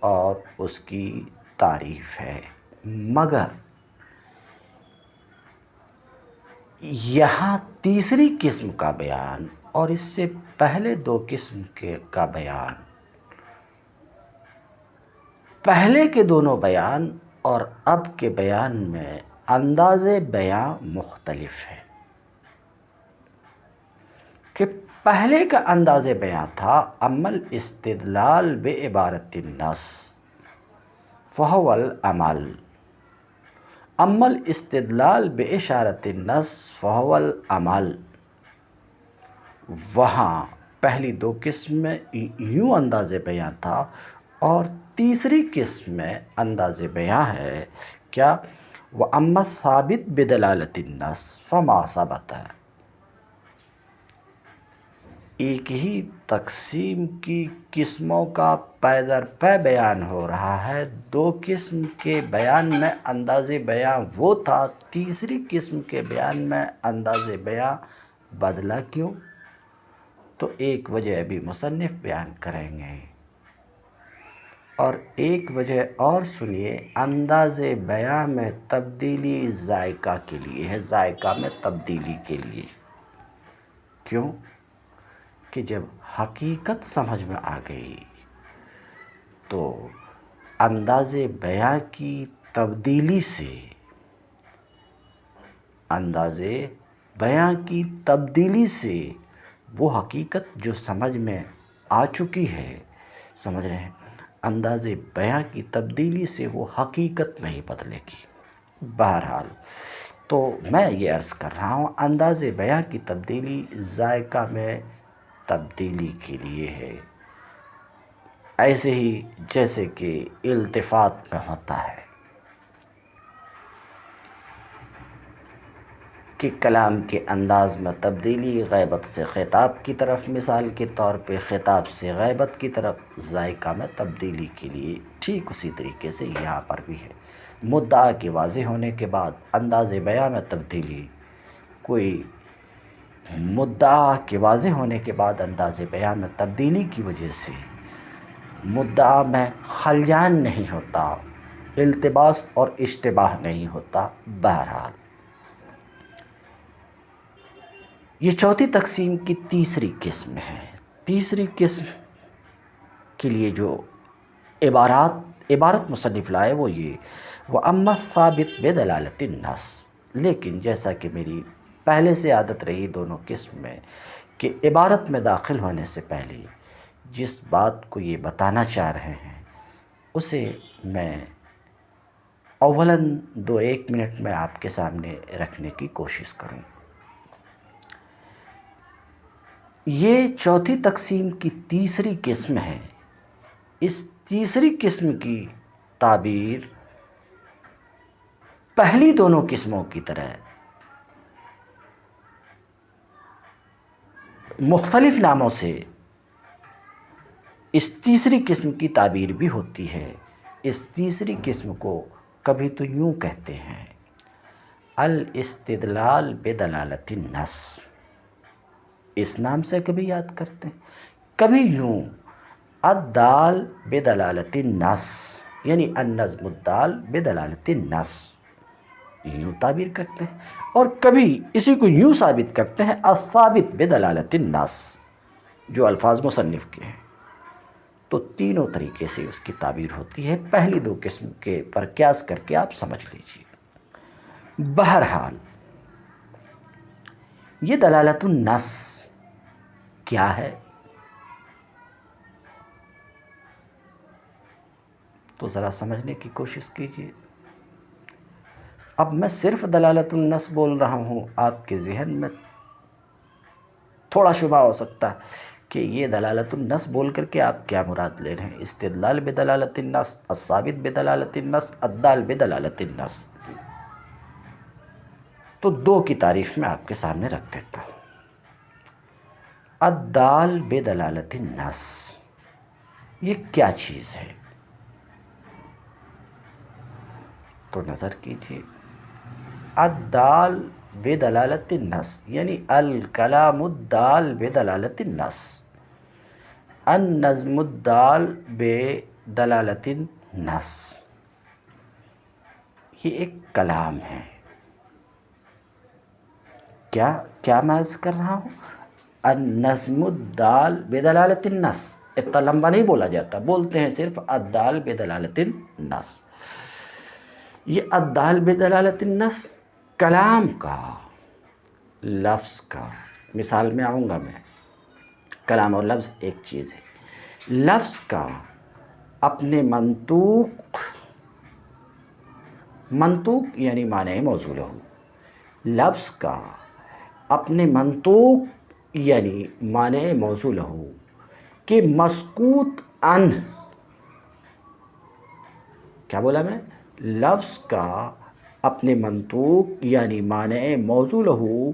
اور اس کی تعریف ہے، مگر یہاں تیسری قسم کا بیان اور اس سے پہلے دو قسم کا بیان، پہلے کے دونوں بیان اور اب کے بیان میں انداز بیان مختلف ہے۔ کہ پہلے کا انداز بیان تھا عمل استدلال بعبارت النص فہو العمل، عمل استدلال باشارت النص فہو العمل۔ وہاں پہلی دو قسم میں یوں انداز بیان تھا، اور تیسری قسم میں انداز بیان ہے کیا؟ وَأَمَّا الثَّابِتُ بِدَلَالَةِ النَّصِّ فَمَا ثَبَتَ۔ ایک ہی تقسیم کی قسموں کا پے در پے بیان ہو رہا ہے۔ دو قسم کے بیان میں انداز بیان وہ تھا، تیسری قسم کے بیان میں انداز بیان بدلا کیوں؟ تو ایک وجہ ابھی مصنف بیان کریں گے، اور ایک وجہ اور سنیے، انداز بیان میں تبدیلی ذائقہ کے لیے ہے، ذائقہ میں تبدیلی کے لیے۔ کیوں؟ کہ جب حقیقت سمجھ میں آ گئی تو انداز بیان کی تبدیلی سے، انداز بیان کی تبدیلی سے وہ حقیقت جو سمجھ میں آ چکی ہے، سمجھ رہے ہیں، انداز بیان کی تبدیلی سے وہ حقیقت نہیں بدلے گی۔ بہرحال تو میں یہ عرض کر رہا ہوں، انداز بیان کی تبدیلی ذائقہ میں تبدیلی کے لیے ہے، ایسے ہی جیسے کہ التفات میں ہوتا ہے کہ کلام کے انداز میں تبدیلی غیبت سے خطاب کی طرف، مثال کے طور پہ خطاب سے غیبت کی طرف ذائقہ میں تبدیلی کے لیے، ٹھیک اسی طریقے سے یہاں پر بھی ہے۔ مدعا کے واضح ہونے کے بعد انداز بیان میں تبدیلی، کوئی مدعا کے واضح ہونے کے بعد انداز بیان میں تبدیلی کی وجہ سے مدعا میں خلجان نہیں ہوتا، التباس اور اشتباہ نہیں ہوتا۔ بہرحال یہ چوتھی تقسیم کی تیسری قسم ہے۔ تیسری قسم کے لیے جو عبارت مصنف لائے وہ یہ، وَأَمَّا الثَّابِتُ بِدَلَالَةِ النَّصِّ۔ لیکن جیسا کہ میری پہلے سے عادت رہی دونوں قسم میں، کہ عبارت میں داخل ہونے سے پہلے جس بات کو یہ بتانا چاہ رہے ہیں اسے میں اولاً 2-1 منٹ میں آپ کے سامنے رکھنے کی کوشش کروں۔ یہ چوتھی تقسیم کی تیسری قسم ہے۔ اس تیسری قسم کی تعبیر پہلی دونوں قسموں کی طرح مختلف ناموں سے اس تیسری قسم کی تعبیر بھی ہوتی ہے۔ اس تیسری قسم کو کبھی تو یوں کہتے ہیں الاستدلال بدلالت النص، اس نام سے کبھی یاد کرتے ہیں، کبھی یوں الدال بدلالت النص، یعنی النظم الدال بدلالت النص، یوں تعبیر کرتے ہیں، اور کبھی اسی کو یوں ثابت کرتے ہیں الثابت بدلالت النص، جو الفاظ مصنف کے ہیں۔ تو تینوں طریقے سے اس کی تعبیر ہوتی ہے، پہلی دو قسم کے پر قیاس کر کے آپ سمجھ لیجئے۔ بہرحال یہ دلالت النص کیا ہے؟ تو ذرا سمجھنے کی کوشش کیجئے۔ اب میں صرف دلالت النص بول رہا ہوں، آپ کے ذہن میں تھوڑا شبہ ہو سکتا ہے کہ یہ دلالت النص بول کر کے آپ کیا مراد لے رہے ہیں؟ استدلال بدلالت النص، الثابت بدلالت النص، الدال بدلالت النص۔ تو دو کی تعریف میں آپ کے سامنے رکھ دیتا ہوں۔ الدال بدلالت النص یہ کیا چیز ہے؟ تو نظر کیجئے، الدال بدلالت النص یعنی الکلام الدال بدلالت النص، النظم الدال دلالت النص، یہ ایک کلام ہے۔ کیا میں عرض کر رہا ہوں؟ النظم الدال بدلالت النص، اتنا لمبا نہیں بولا جاتا، بولتے ہیں صرف الدال بدلالت النص۔ یہ الدال بدلالت النص کلام کا، لفظ کا، مثال میں آؤں گا میں، کلام اور لفظ ایک چیز ہے۔ لفظ کا اپنے منطوق یعنی معنی موضوع لہو، لفظ کا اپنے منطوق یعنی معنی موضوع لہو کہ مسکوت ان، کیا بولا میں؟ لفظ کا اپنے منطوق یعنی معنی موضوع لہو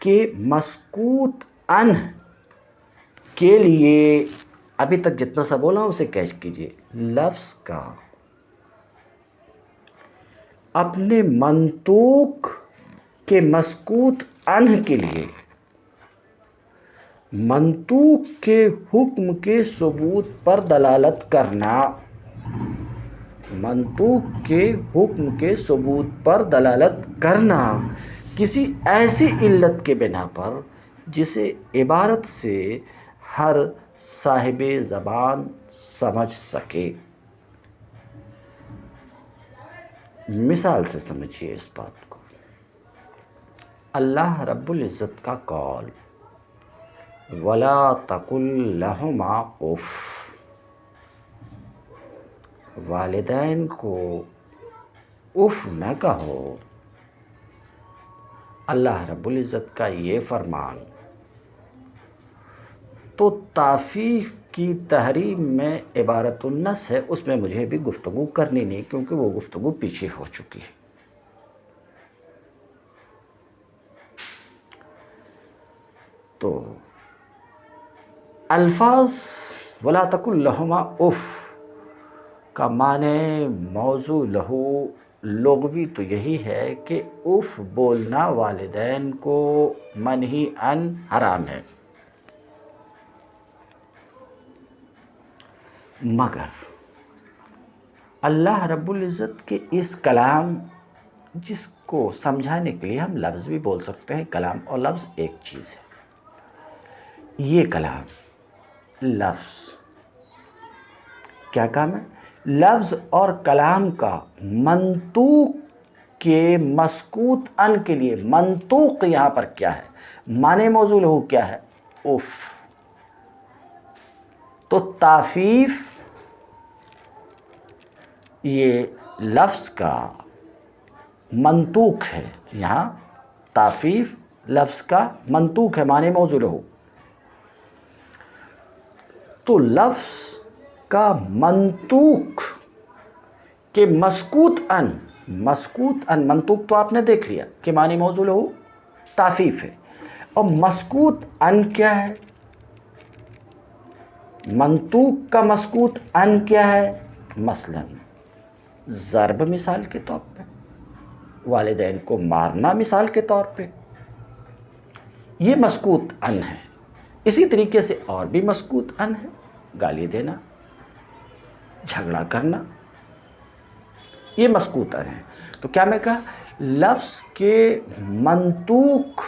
کہ مسکوت ان کے لیے، ابھی تک جتنا سا بولا اسے کیچ کیجئے، لفظ کا اپنے منطوق کے مسکوت ان کے لیے منطوق کے حکم کے ثبوت پر دلالت کرنا، منطوق کے حکم کے ثبوت پر دلالت کرنا کسی ایسی علت کے بنا پر جسے عبارت سے ہر صاحب زبان سمجھ سکے۔ مثال سے سمجھیے اس بات کو، اللہ رب العزت کا قول وَلَا تَقُل لَهُمَا اُفٍّ، والدین کو اف نہ کہو، اللہ رب العزت کا یہ فرمان تو تعفیف کی تحریم میں عبارت النص ہے، اس میں مجھے بھی گفتگو کرنی نہیں کیونکہ وہ گفتگو پیچھے ہو چکی ہے۔ تو الفاظ وَلَا تَقُل لَهُمَا اُفٍّ کا معنی موضوع لہو لغوی تو یہی ہے کہ اف بولنا والدین کو منہی عن حرام ہے، مگر اللہ رب العزت کے اس کلام، جس کو سمجھانے کے لیے ہم لفظ بھی بول سکتے ہیں، کلام اور لفظ ایک چیز ہے، یہ کلام، لفظ، کیا کام ہے؟ لفظ اور کلام کا منطوق کے مسکوت ان کے لیے، منطوق یہاں پر کیا ہے؟ معنی موضوع لہو کیا ہے؟ اف، تو تعفیف یہ لفظ کا منطوق ہے، یہاں تعفیف لفظ کا منطوق ہے، معنی موضوع لہو، تو لفظ کا منطوق کہ مسکوت ان، منطوق تو آپ نے دیکھ لیا کہ معنی موضوع لہو تعفیف ہے، اور مسکوت ان کیا ہے؟ منطوق کا مسکوت ان کیا ہے؟ مثلا ضرب مثال کے طور پہ، والدین کو مارنا مثال کے طور پہ، یہ مسکوت ان ہے۔ اسی طریقے سے اور بھی مسکوت ان ہے، گالی دینا، جھگڑا کرنا، یہ مسکوت ان ہے۔ تو کیا میں کہا؟ لفظ کے منطوق،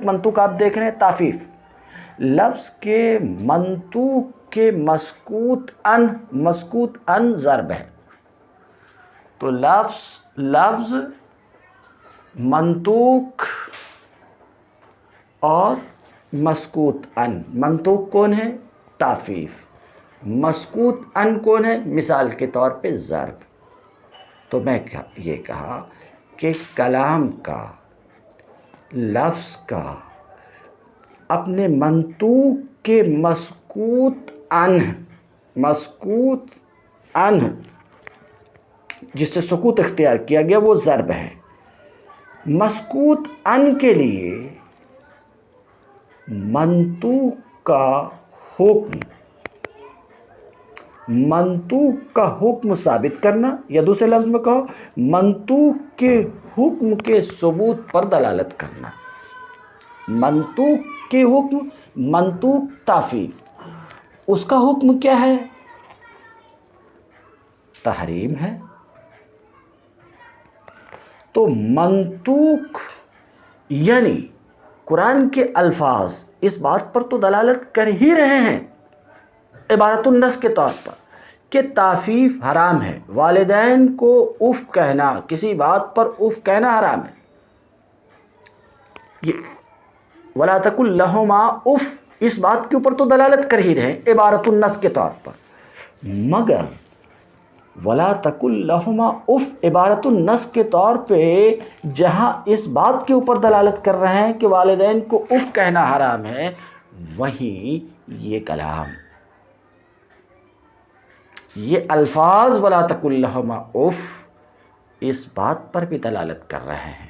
منطوق آپ دیکھ رہے ہیں تعفیف، لفظ کے منطوق کے مسکوت ان ضرب ہے، تو لفظ منطوق اور مسکوت ان، منطوق کون ہے؟ تعفیف، مسکوت ان کون ہے؟ مثال کے طور پہ ضرب۔ تو میں یہ کہا کہ کلام کا، لفظ کا اپنے منطوق کے مسکوت ان جس سے سکوت اختیار کیا گیا وہ ضرب ہے، مسکوت ان کے لیے منطوق کا حکم ثابت کرنا، یا دوسرے لفظ میں کہو منطوق کے حکم کے ثبوت پر دلالت کرنا، منطوق کے حکم، منطوق تعفیف، اس کا حکم کیا ہے؟ تحریم ہے، تو منطوق یعنی قرآن کے الفاظ اس بات پر تو دلالت کر ہی رہے ہیں عبارت النص کے طور پر کہ تعفیف حرام ہے، والدین کو اف کہنا، کسی بات پر اف کہنا حرام ہے، یہ وَلَا تَقُل لَهُمَا اف اس بات کے اوپر تو دلالت کر ہی رہے ہیں عبارت النص کے طور پر، مگر وَلَا تَقُل لَهُمَا اف عبارت النص کے طور پہ جہاں اس بات کے اوپر دلالت کر رہے ہیں کہ والدین کو اف کہنا حرام ہے، وہیں یہ کلام، یہ الفاظ وَلَا تَقُل لَهُمَا اف اس بات پر بھی دلالت کر رہے ہیں،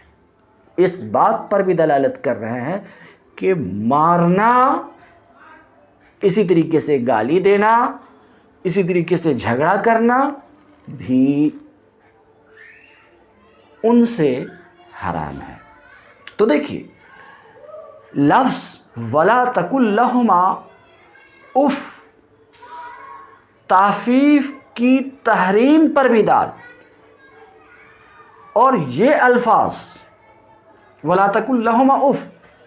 اس بات پر بھی دلالت کر رہے ہیں کہ مارنا، اسی طریقے سے گالی دینا، اسی طریقے سے جھگڑا کرنا بھی ان سے حرام ہے۔ تو دیکھیے لفظ وَلَا تَقُل لَهُمَا اف تعفیف کی تحریم پر بھی دال، اور یہ الفاظ وَلَا تَقُل لَهُمَا اف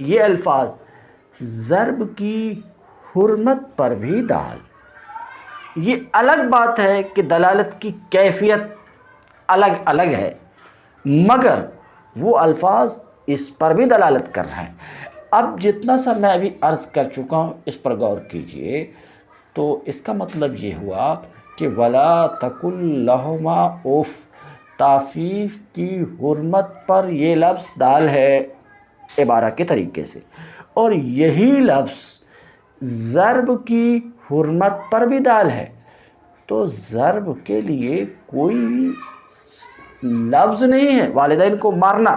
یہ الفاظ ضرب کی حرمت پر بھی دال۔ یہ الگ بات ہے کہ دلالت کی کیفیت الگ الگ ہے، مگر وہ الفاظ اس پر بھی دلالت کر رہے ہیں۔ اب جتنا سا میں ابھی عرض کر چکا ہوں اس پر غور کیجئے، تو اس کا مطلب یہ ہوا کہ وَلَا تَقُل لَهُمَا اف تعفیف کی حرمت پر یہ لفظ دال ہے عبارہ کے طریقے سے، اور یہی لفظ ضرب کی حرمت پر بھی دال ہے۔ تو ضرب کے لیے کوئی لفظ نہیں ہے، والدین کو مارنا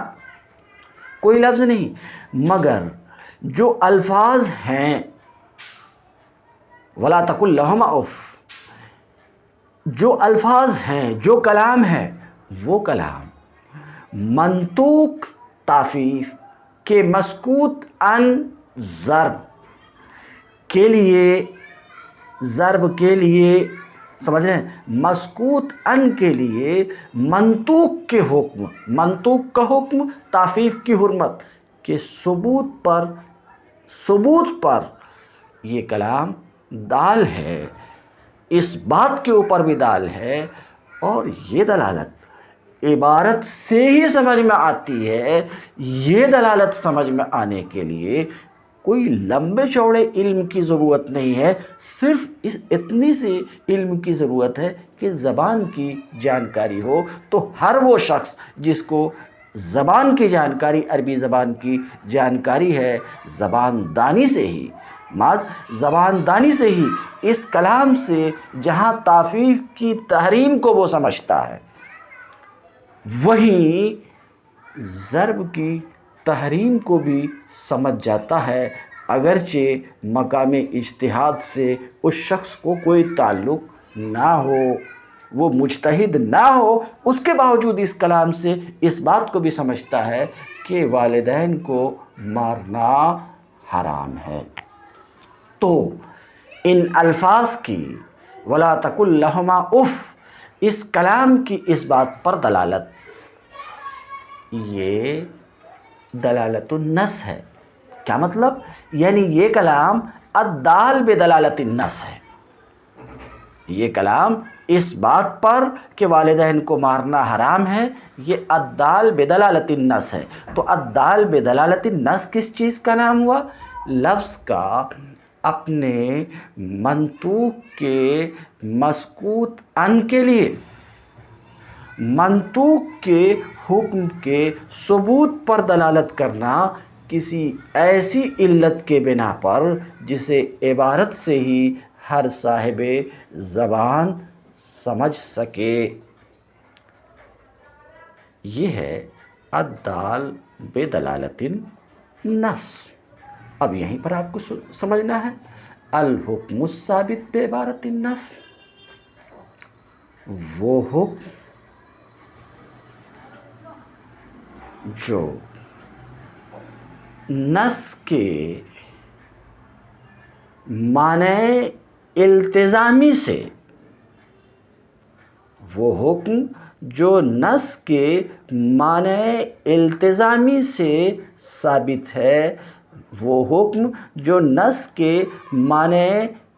کوئی لفظ نہیں، مگر جو الفاظ ہیں وَلَا تَقُل لَهُمَا اف جو الفاظ ہیں، جو کلام ہے، وہ کلام منطوق تعفیف کے مسکوت عن ضرب کے لیے، ضرب کے لیے سمجھ رہے ہیں، مسکوت عن کے لیے منطوق کے حکم، منطوق کا حکم تعفیف کی حرمت کے ثبوت پر یہ کلام دال ہے، اس بات کے اوپر بھی دال ہے، اور یہ دلالت عبارت سے ہی سمجھ میں آتی ہے۔ یہ دلالت سمجھ میں آنے کے لیے کوئی لمبے چوڑے علم کی ضرورت نہیں ہے، صرف اتنی سی علم کی ضرورت ہے کہ زبان کی جانکاری ہو۔ تو ہر وہ شخص جس کو زبان کی جانکاری، عربی زبان کی جانکاری ہے، زبان دانی سے ہی، محض زبان دانی سے ہی اس کلام سے جہاں تعفیف کی تحریم کو وہ سمجھتا ہے، وہیں ضرب کی تحریم کو بھی سمجھ جاتا ہے، اگرچہ مقام اجتہاد سے اس شخص کو کوئی تعلق نہ ہو، وہ مجتہد نہ ہو، اس کے باوجود اس کلام سے اس بات کو بھی سمجھتا ہے کہ والدین کو مارنا حرام ہے۔ تو ان الفاظ کی وَلَا تَقُل لَهُمَا اف اس کلام کی اس بات پر دلالت، یہ دلالت النص ہے۔ کیا مطلب؟ یعنی یہ کلام الدال بدلالت النص ہے، یہ کلام اس بات پر کہ والدین کو مارنا حرام ہے، یہ الدال بدلالت النص ہے۔ تو الدال بدلالت النص کس چیز کا نام ہوا؟ لفظ کا اپنے منطوق کے مسکوت عن کے لیے، منطوق کے حکم کے ثبوت پر دلالت کرنا کسی ایسی علت کے بنا پر جسے عبارت سے ہی ہر صاحب زبان سمجھ سکے، یہ ہے الدال بدلالت النص۔ اب یہیں پر آپ کو سمجھنا ہے الحکم الثابت بعبارت النص، وہ حکم جو نص کے معنی التزامی سے وہ حکم جو نص کے معنی التزامی سے ثابت ہے، وہ حکم جو نص کے معنی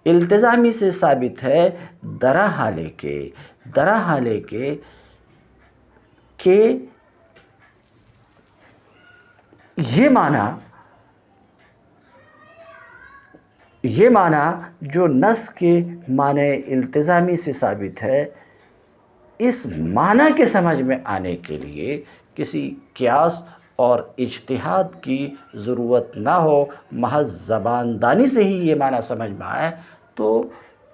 التزامی سے ثابت ہے، درا حالے کہ یہ معنی جو نص کے معنی التزامی سے ثابت ہے، اس معنی کے سمجھ میں آنے کے لیے کسی قیاس اور اجتہاد کی ضرورت نہ ہو، محض زبان دانی سے ہی یہ معنی سمجھ میں آئے، تو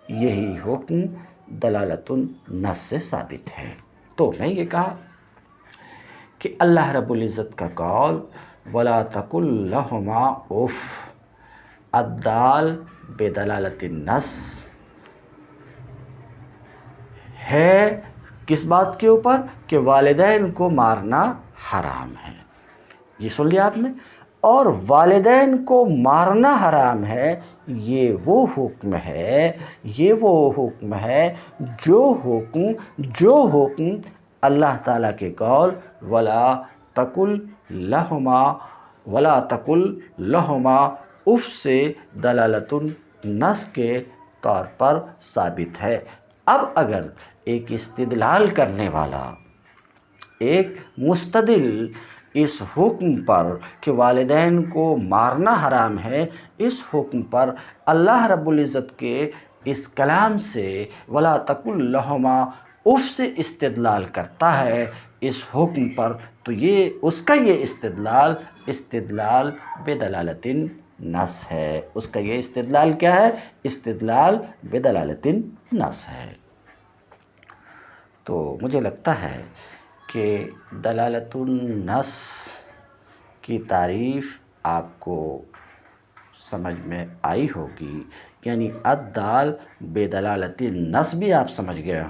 یہی حکم دلالت النص سے ثابت ہے۔ تو میں یہ کہا کہ اللہ رب العزت کا قول وَلَا تَقُل لَّهُمَا اُفٍّ الدال بدلالت النص ہے کس بات کے اوپر؟ کہ والدین کو مارنا حرام ہے۔ یہ سن لیا آپ نے؟ اور والدین کو مارنا حرام ہے، یہ وہ حکم ہے جو حکم اللہ تعالیٰ کے قول وَلَا تَقُل لَّهُمَا اُف سے دلالت النص کے طور پر ثابت ہے۔ اب اگر ایک استدلال کرنے والا، ایک مستدل اس حکم پر کہ والدین کو مارنا حرام ہے، اس حکم پر اللہ رب العزت کے اس کلام سے وَلَا تَقُل لَّهُمَا اُف سے استدلال کرتا ہے اس حکم پر، تو اس کا یہ استدلال بدلالت النص ہے۔ اس کا یہ استدلال کیا ہے؟ استدلال بدلالت النص ہے۔ تو مجھے لگتا ہے کہ دلالت النص کی تعریف آپ کو سمجھ میں آئی ہوگی، یعنی الدال بدلالت النص بھی آپ سمجھ رہے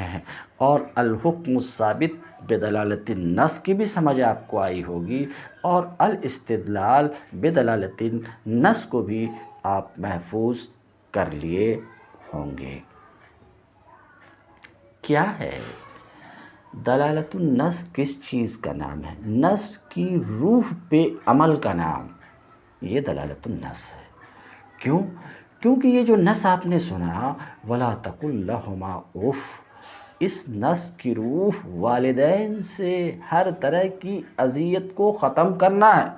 ہیں، اور الحکم الثابت بدلالت النص کی بھی سمجھ آپ کو آئی ہوگی، اور الاستدلال بدلالت النص کو بھی آپ محفوظ کر لیے ہوں گے۔ کیا ہے دلالت النص؟ کس چیز کا نام ہے؟ نص کی روح پہ عمل کا نام یہ دلالت النص ہے۔ کیوں؟ کیونکہ یہ جو نص آپ نے سنا وَلَا تَقُل لَّهُمَا اُفٍّ، اس نص کی روح والدین سے ہر طرح کی اذیت کو ختم کرنا ہے،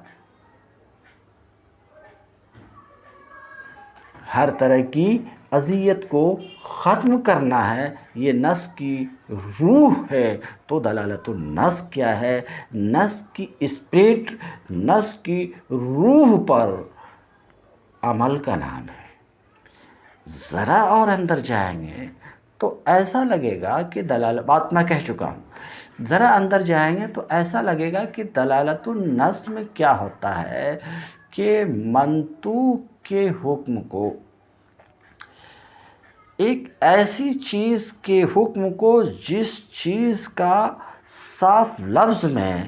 ہر طرح کی اذیت کو ختم کرنا ہے، یہ نص کی روح ہے۔ تو دلالت النص کیا ہے؟ نص کی اسپرٹ، نص کی روح پر عمل کا نام ہے۔ ذرا اور اندر جائیں گے تو ایسا لگے گا کہ بات میں کہہ چکا ہوں، ذرا اندر جائیں گے تو ایسا لگے گا کہ دلالت النص میں کیا ہوتا ہے کہ منطوق کے حکم کو، ایک ایسی چیز کے حکم کو جس چیز کا صاف لفظ میں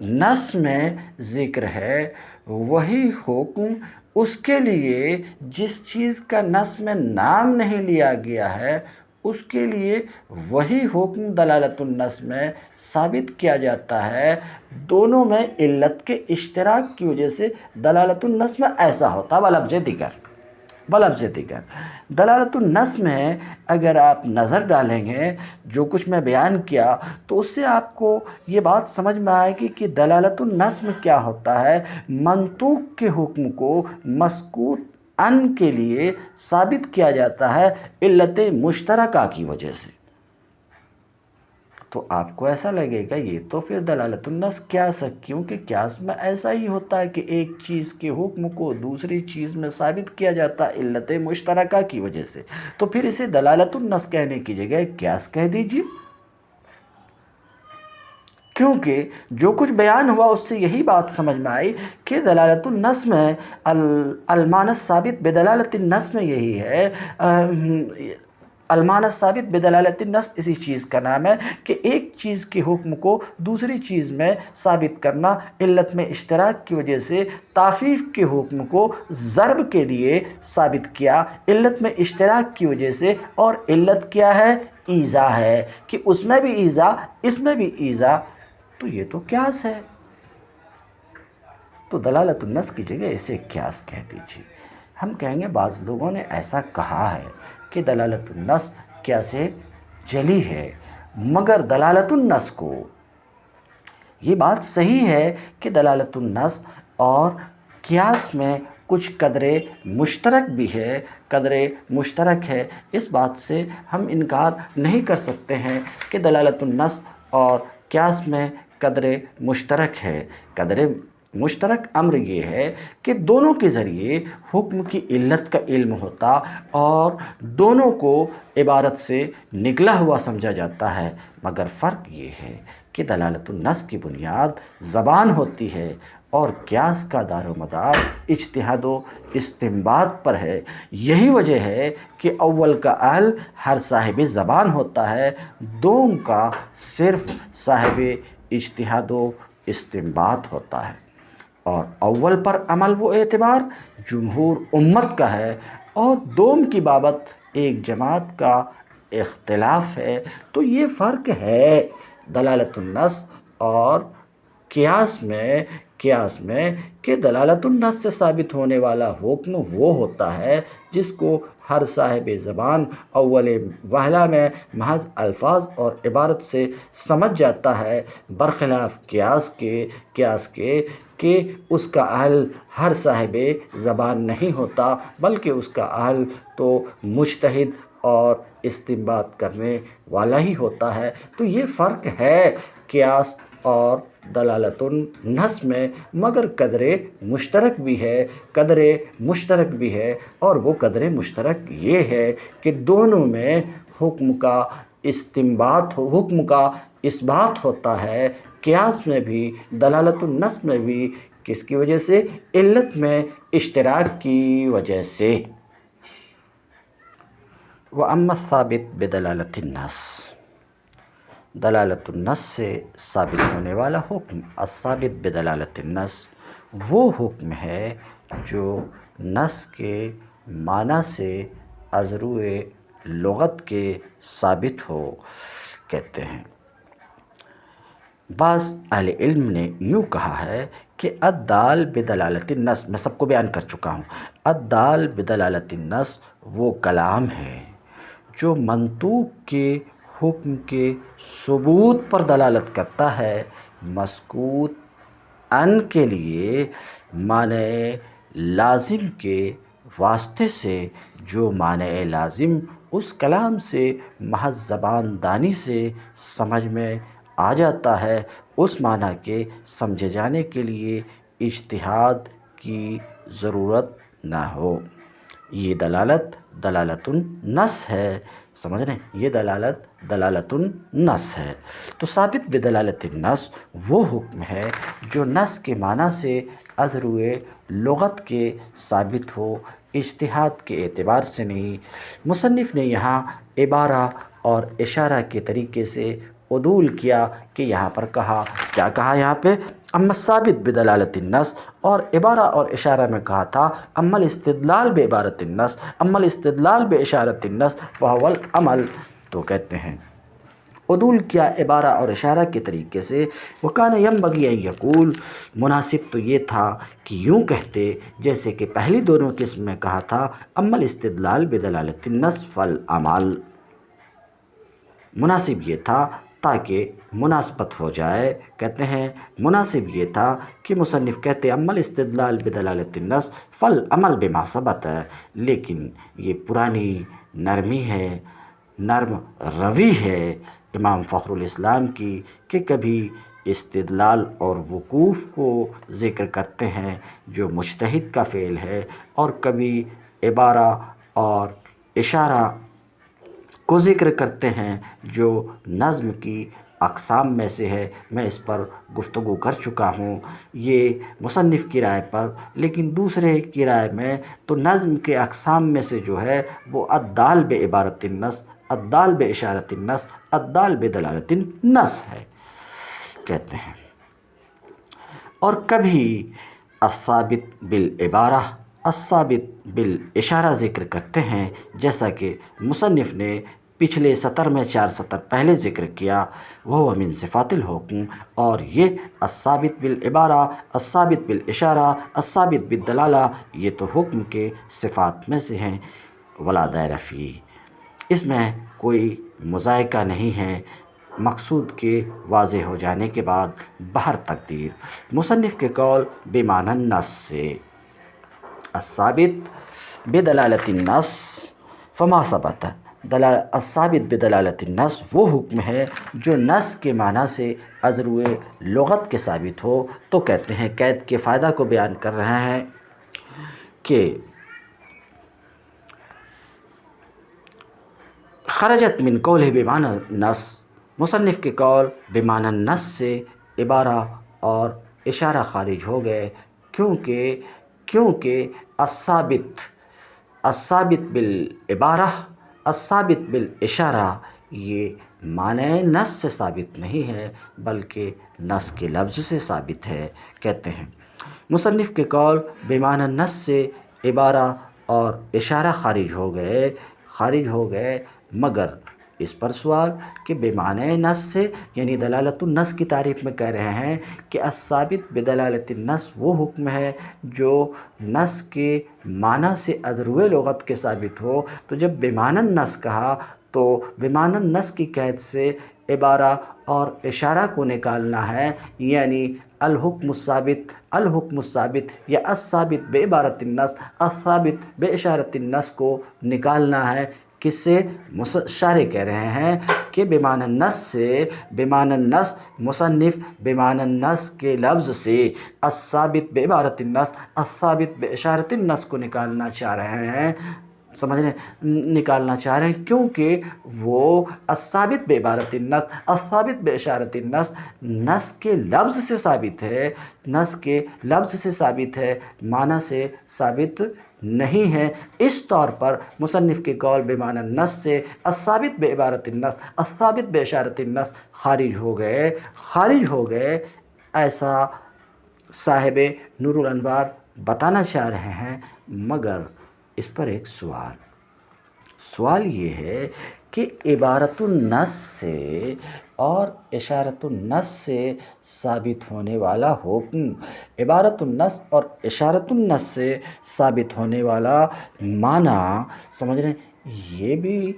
نص میں ذکر ہے، وہی حکم اس کے لیے جس چیز کا نص میں نام نہیں لیا گیا ہے، اس کے لیے وہی حکم دلالت النص میں ثابت کیا جاتا ہے۔ دونوں میں علت کے اشتراک کی وجہ سے دلالت النص میں ایسا ہوتا ہے بلفظ دیگر۔ دلالت النص میں اگر آپ نظر ڈالیں گے جو کچھ میں بیان کیا، تو اس سے آپ کو یہ بات سمجھ میں آئے گی کہ دلالت النص میں کیا ہوتا ہے۔ منطوق کے حکم کو مسکوت ان کے لیے ثابت کیا جاتا ہے علت مشترکہ کی وجہ سے۔ تو آپ کو ایسا لگے گا یہ تو پھر دلالت النص قیاس ہے، کیونکہ قیاس میں ایسا ہی ہوتا ہے کہ ایک چیز کے حکم کو دوسری چیز میں ثابت کیا جاتا ہے علت مشترکہ کی وجہ سے، تو پھر اسے دلالت النص کہنے کی جگہ قیاس کہہ دیجیے، کیونکہ جو کچھ بیان ہوا اس سے یہی بات سمجھ میں آئی کہ دلالت النص میں المعنی الثابت بدلالت النص میں یہی ہے، المعنی الثابت بدلالت النص اسی چیز کا نام ہے کہ ایک چیز کے حکم کو دوسری چیز میں ثابت کرنا علت میں اشتراک کی وجہ سے، تخفیف کے حکم کو ضرب کے لیے ثابت کیا علت میں اشتراک کی وجہ سے، اور علت کیا ہے؟ ایذا ہے کہ اس میں بھی ایذا اس میں بھی ایذا، تو یہ تو قیاس ہے، تو دلالت النص کی جگہ اسے قیاس کہہ دیجیے۔ ہم کہیں گے بعض لوگوں نے ایسا کہا ہے کہ دلالت النص قیاس جلی ہے، مگر دلالت النص کو یہ بات صحیح ہے کہ دلالت النص اور قیاس میں کچھ قدر مشترک بھی ہے، قدر مشترک ہے، اس بات سے ہم انکار نہیں کر سکتے ہیں کہ دلالت النص اور قیاس میں قدر مشترک ہے۔ قدر مشترک امر یہ ہے کہ دونوں کے ذریعے حکم کی علت کا علم ہوتا اور دونوں کو عبارت سے نکلا ہوا سمجھا جاتا ہے، مگر فرق یہ ہے کہ دلالت النص کی بنیاد زبان ہوتی ہے اور قیاس کا دار و مدار اجتہاد و استنباط پر ہے۔ یہی وجہ ہے کہ اول کا اہل ہر صاحب زبان ہوتا ہے، دوم کا صرف صاحب اجتہاد و استنباط ہوتا ہے، اور اول پر عمل و اعتبار جمہور امت کا ہے اور دوم کی بابت ایک جماعت کا اختلاف ہے۔ تو یہ فرق ہے دلالت النص اور قیاس میں کہ دلالت النص سے ثابت ہونے والا حکم وہ ہوتا ہے جس کو ہر صاحب زبان اول وہلہ میں محض الفاظ اور عبارت سے سمجھ جاتا ہے، برخلاف قیاس کے کہ اس کا اہل ہر صاحب زبان نہیں ہوتا، بلکہ اس کا اہل تو مجتہد اور استنباط کرنے والا ہی ہوتا ہے۔ تو یہ فرق ہے قیاس اور دلالت النص میں، مگر قدر مشترک بھی ہے اور وہ قدر مشترک یہ ہے کہ دونوں میں حکم کا اثبات ہوتا ہے، قیاس میں بھی دلالت النص میں بھی، کس کی وجہ سے؟ علت میں اشتراک کی وجہ سے۔ وَأَمَّا الثَّابِتُ بِدَلَالَةِ النَّصِ، دلالت النص سے ثابت ہونے والا حکم، الثابت بدلالت النص، وہ حکم ہے جو نص کے معنی سے از روئے لغت کے ثابت ہو، کہتے ہیں۔ بعض اہل علم نے یوں کہا ہے کہ الدال بدلالت النص، میں سب کو بیان کر چکا ہوں، الدال بدلالت النص وہ کلام ہے جو منطوق کے حکم کے ثبوت پر دلالت کرتا ہے، مسکوت ان کے لیے معنی لازم کے واسطے سے، جو معنی لازم اس کلام سے محض زبان دانی سے سمجھ میں آ جاتا ہے، اس معنی کے سمجھے جانے کے لیے اجتہاد کی ضرورت نہ ہو۔ یہ دلالت النص ہے، سمجھ رہے ہیں؟ یہ دلالت النص ہے۔ تو ثابت بدلالت النص وہ حکم ہے جو نص کے معنی سے از روئے لغت کے ثابت ہو، اجتہاد کے اعتبار سے نہیں۔ مصنف نے یہاں عبارہ اور اشارہ کے طریقے سے عدول کیا کہ یہاں پر کیا کہا یہاں پہ؟ اما الثابت بدلالت النص، اور عبارہ اور اشارہ میں کہا تھا اما الاستدلال بعبارۃ النص، اما الاستدلال باشارۃ النص فہو العمل۔ تو کہتے ہیں عدول کیا عبارہ اور اشارہ کے طریقے سے، وکان ینبغی ان یقول، مناسب تو یہ تھا کہ یوں کہتے جیسے کہ پہلی دونوں قسم میں کہا تھا اما الاستدلال بدلالت النص فالعمل، مناسب یہ تھا تاکہ مناسبت ہو جائے، کہتے ہیں مناسب یہ تھا کہ مصنف کہتے اما الاستدلال بدلالت النص فالعمل بما ثبت، لیکن یہ پرانی نرمی ہے، نرم روی ہے امام فخر الاسلام کی کہ کبھی استدلال اور وقوف کو ذکر کرتے ہیں جو مجتہد کا فعل ہے، اور کبھی عبارہ اور اشارہ کو ذکر کرتے ہیں جو نظم کی اقسام میں سے ہے۔ میں اس پر گفتگو کر چکا ہوں، یہ مصنف کی رائے پر، لیکن دوسرے کی رائے میں تو نظم کے اقسام میں سے جو ہے وہ الدال بعبارۃ النص، الدال باشارۃ النص، الدال بدلالت النص ہے، کہتے ہیں۔ اور کبھی الثابت بالعبارہ، الثابت بالاشارہ ذکر کرتے ہیں، جیسا کہ مصنف نے پچھلے سطر میں 4 سطر پہلے ذکر کیا، وہ من صفات الحکم، اور یہ الثابت بالعبارہ، الثابت بالاشارہ، الثابت بالدلالہ، یہ تو حکم کے صفات میں سے ہیں۔ ولا دیر فیہ، اس میں کوئی مذائقہ نہیں ہے مقصود کے واضح ہو جانے کے بعد بہر تقدیر۔ مصنف کے قول بمعنی النص سے، الثابت بدلالت النص فما ثبت، الثابت بدلالت النص وہ حکم ہے جو نص کے معنی سے از روئے لغت کے ثابت ہو۔ تو کہتے ہیں قید کے فائدہ کو بیان کر رہے ہیں کہ خرجت من قولہ بمعنی النص، مصنف کے قول بمعنی النص سے عبارہ اور اشارہ خارج ہو گئے، کیونکہ الثابت بالعبارہ، الثابت بالاشارہ یہ معنی نص سے ثابت نہیں ہے بلکہ نص کے لفظ سے ثابت ہے۔ کہتے ہیں مصنف کے قول بمعنی النص سے عبارہ اور اشارہ خارج ہو گئے مگر اس پر سوال کہ بمعنی نص سے یعنی دلالت النص کی تعریف میں کہہ رہے ہیں کہ الثابت بدلالت النص وہ حکم ہے جو نص کے معنی سے از روئے لغت کے ثابت ہو۔ تو جب بمعنی النص کہا تو بمعنی النص کی قید سے عبارہ اور اشارہ کو نکالنا ہے، یعنی الحکم الثابت یا الثابت بعبارت النص، الثابت باشارت النص کو نکالنا ہے۔ کس سے؟ شارح کہہ رہے ہیں کہ بمعنی النص سے، بمعنی النص مصنف بمعنی النص کے لفظ سے الثابت بعبارت النص، الثابت باشارت النص کو نکالنا چاہ رہے ہیں، نکالنا چاہ رہے ہیں کیونکہ وہ الثابت بعبارت النص، الثابت باشارت النص نص کے لفظ سے ثابت ہے، نص کے لفظ سے ثابت ہے، معنی سے ثابت نہیں ہے۔ اس طور پر مصنف کے قول بمعنی النص سے الثابت بعبارت النص، الثابت باشارت النص خارج ہو گئے، ایسا صاحب نور الانوار بتانا چاہ رہے ہیں۔ مگر اس پر ایک سوال یہ ہے کہ عبارت النص سے اور اشارت النص سے ثابت ہونے والا حکم، عبارت النص اور اشارت النص سے ثابت ہونے والا معنی، سمجھ رہے ہیں، یہ بھی